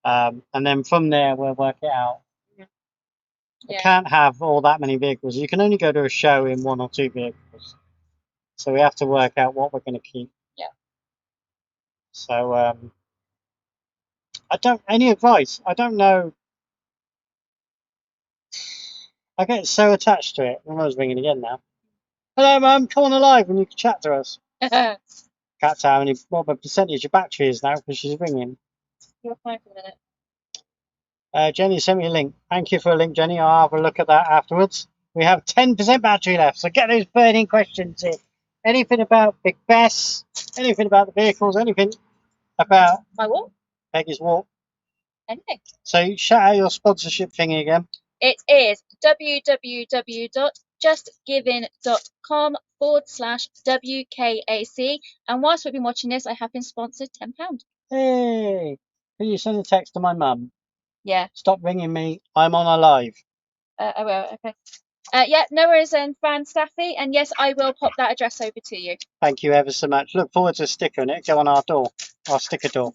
And then from there, we'll work it out. Yeah. I can't have all that many vehicles. You can only go to a show in 1 or 2 vehicles. So we have to work out what we're going to keep. Yeah. So any advice? I don't know. I get so attached to it. My mum's ringing again now. Hello, Mum. Come on alive when you can chat to us. Can't tell what the percentage of battery is now because she's ringing. You're fine for a minute. Jenny sent me a link. Thank you for a link, Jenny. I'll have a look at that afterwards. We have 10% battery left, so get those burning questions in. Anything about Big Bess, anything about the vehicles, anything about my walk? Peggy's walk. Anything. So shout out your sponsorship thingy again. It is www.justgiving.com/WKAC. And whilst we've been watching this, I have been sponsored £10. Hey, can you send a text to my mum? Yeah. Stop ringing me. I'm on a live. I will. Okay. Yeah, no worries, Fran Staffy. And yes, I will pop that address over to you. Thank you ever so much. Look forward to a sticker on it. Go on our door, our sticker door.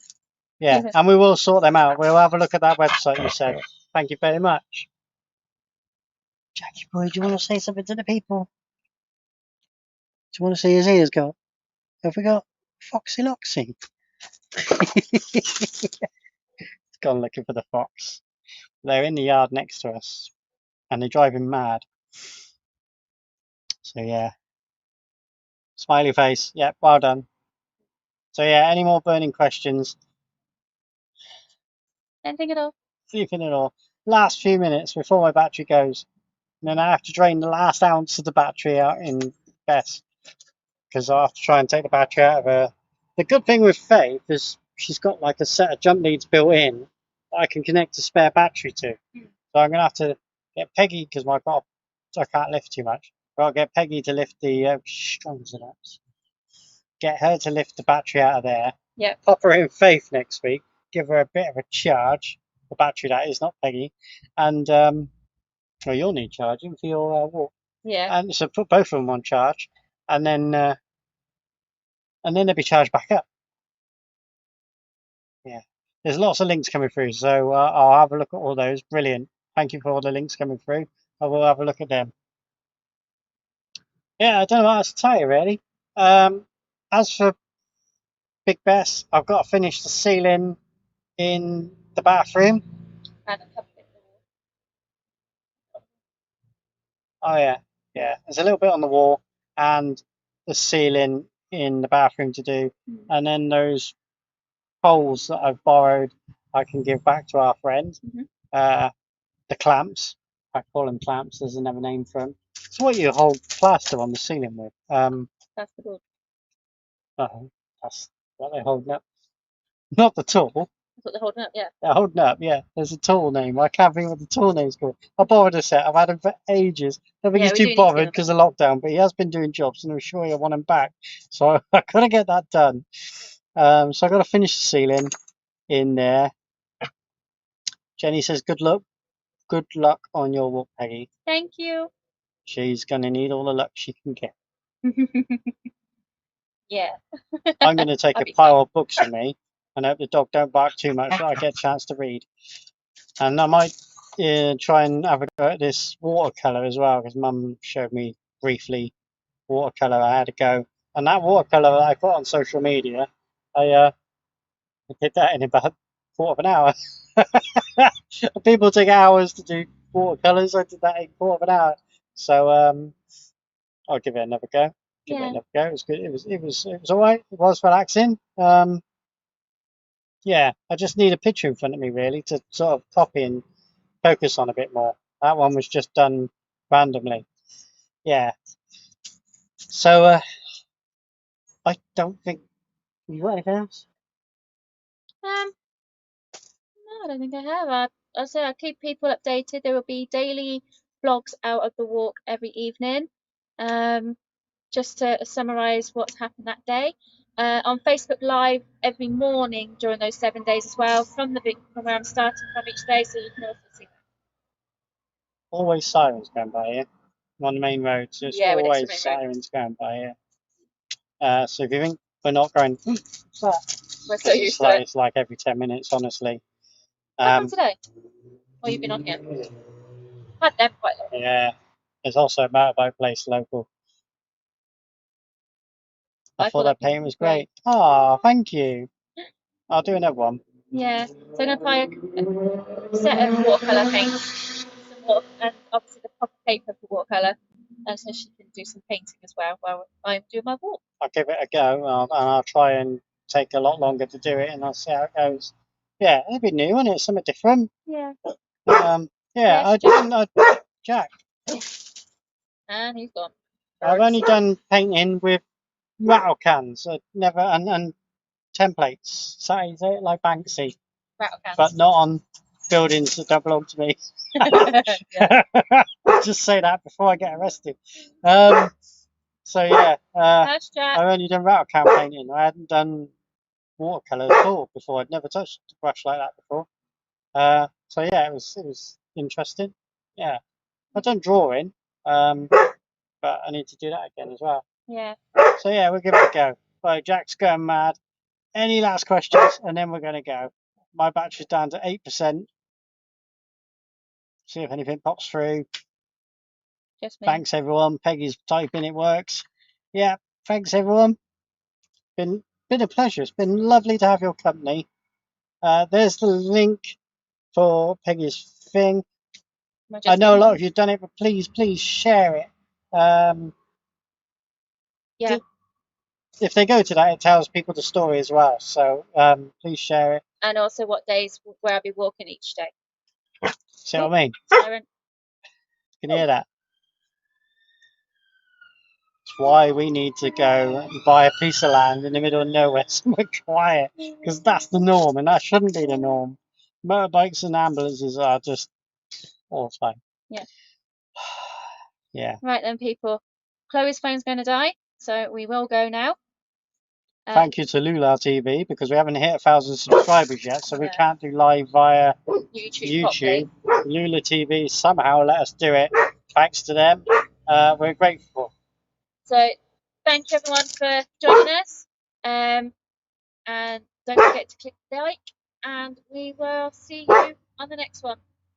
Yeah, and we will sort them out. We'll have a look at that website you said. Thank you very much. Jackie boy, do you want to say something to the people? Do you want to see his ears go? Have we got Foxy Loxy? It's gone looking for the fox. They're in the yard next to us, and they drive him mad. So yeah. Smiley face. Yep, well done. So yeah, any more burning questions? Anything at all? Anything at all. Last few minutes before my battery goes. And then I have to drain the last ounce of the battery out in Bess. Because I have to try and take the battery out of her. The good thing with Faith is she's got like a set of jump leads built in that I can connect a spare battery to. Mm. So I'm gonna have to get Peggy because I can't lift too much. But I'll get Peggy to lift the strong as that. Get her to lift the battery out of there. Yeah. Pop her in Faith next week. Give her a bit of a charge. The battery that is, not Peggy. And well, you'll need charging for your walk. Yeah. And so put both of them on charge, and then they'll be charged back up. Yeah. There's lots of links coming through, so I'll have a look at all those. Brilliant. Thank you for all the links coming through. I will have a look at them. Yeah, I don't know what else to tell you really. As for Big Bess, I've got to finish the ceiling in the bathroom. And a couple of Oh yeah, yeah. There's a little bit on the wall and the ceiling in the bathroom to do, Mm. and then those poles that I've borrowed, I can give back to our friend. Mhm. The clamps, I call them clamps. There's another name for them. It's what you hold plaster on the ceiling with. That's the good. That's what they're holding up. Not the tool. That's what they're holding up. Yeah. They're holding up. Yeah, there's a tool name. I can't think what the tool name's called. I borrowed a set. I've had them for ages. I don't think Yeah, he's we do too need to get bothered them. because of lockdown, but he has been doing jobs, and I'm sure he'll want them back. So I gotta get that done. So I gotta finish the ceiling in there. Jenny says, "Good luck. Good luck on your walk, Peggy. Thank you. She's gonna need all the luck she can get." Yeah. I'm gonna take I'll a be pile of books with me, and hope the dog don't bark too much, so I get a chance to read. And I might try and have a go at this watercolor as well, because Mum showed me briefly watercolor. I had a go, and that watercolor that I put on social media, I did that in about a quarter of an hour. People take hours to do watercolors. I did that in a quarter of an hour. So I'll give it another go. Give it Yeah. another go. It was good. It was all right. It was relaxing. Yeah, I just need a picture in front of me really to sort of copy and focus on a bit more. That one was just done randomly. Yeah. So I don't think you got anything else. No, I don't think I have. I'll say I'll keep people updated. There will be daily vlogs out of the walk every evening, just to summarise what's happened that day. On Facebook Live every morning during those 7 days as well, from where I'm starting from each day, so you can also see that. Always sirens going by here. I'm on the main road, so it's Yeah, we're next to always the main road. sirens going by here. So if you think we're not going, what's that? We're so used to it. It's like every 10 minutes, honestly. How come today? Oh, you've been on here. Had them quite a lot. Yeah. There's also a motorbike place local. I thought that paint was great. Oh, thank you. I'll do another one. Yeah, so I'm going to buy a set of watercolour paints, and obviously the proper paper for watercolour, so she can do some painting as well while I'm doing my walk. I'll give it a go, and I'll try and take a lot longer to do it, and I'll see how it goes. Yeah, it'll be new, isn't it? Something different. Yeah. Yeah, Yes, I didn't. Jack, And he's gone. I've only done painting with rattle cans. I've never and templates. So is it like Banksy, Rattle cans. but not on buildings that don't belong to me. Yeah. Just say that before I get arrested. So yeah, Hush, Jack. I've only done rattle can painting. I hadn't done watercolor at all before. I'd never touched a brush like that before. So yeah, it was interesting. Yeah, I've done drawing, but I need to do that again as well. Yeah. So yeah, we'll give it a go. Right, Jack's going mad. Any last questions, and then we're going to go. My battery's down to 8%. See if anything pops through. Just me. Thanks everyone. Peggy's typing, it works. Yeah, thanks everyone. Been a pleasure. It's been lovely to have your company. There's the link for Peggy's thing. I know a lot of you have done it, but please share it. Yeah. If they go to that, it tells people the story as well. So please share it. And also what days where I'll be walking each day. See what I mean? Siren. Can you hear that? It's why we need to go and buy a piece of land in the middle of nowhere, somewhere quiet, because that's the norm, and that shouldn't be the norm. Motorbikes and ambulances are just all the time. Yeah. Yeah. Right then, people. Chloe's phone's going to die, so we will go now. Thank you to Lula TV, because we haven't hit 1,000 subscribers yet, so we Yeah. can't do live via YouTube. Lula TV somehow let us do it. Thanks to them. We're grateful. So thank you everyone for joining us. And don't forget to click like, and we will see you on the next one.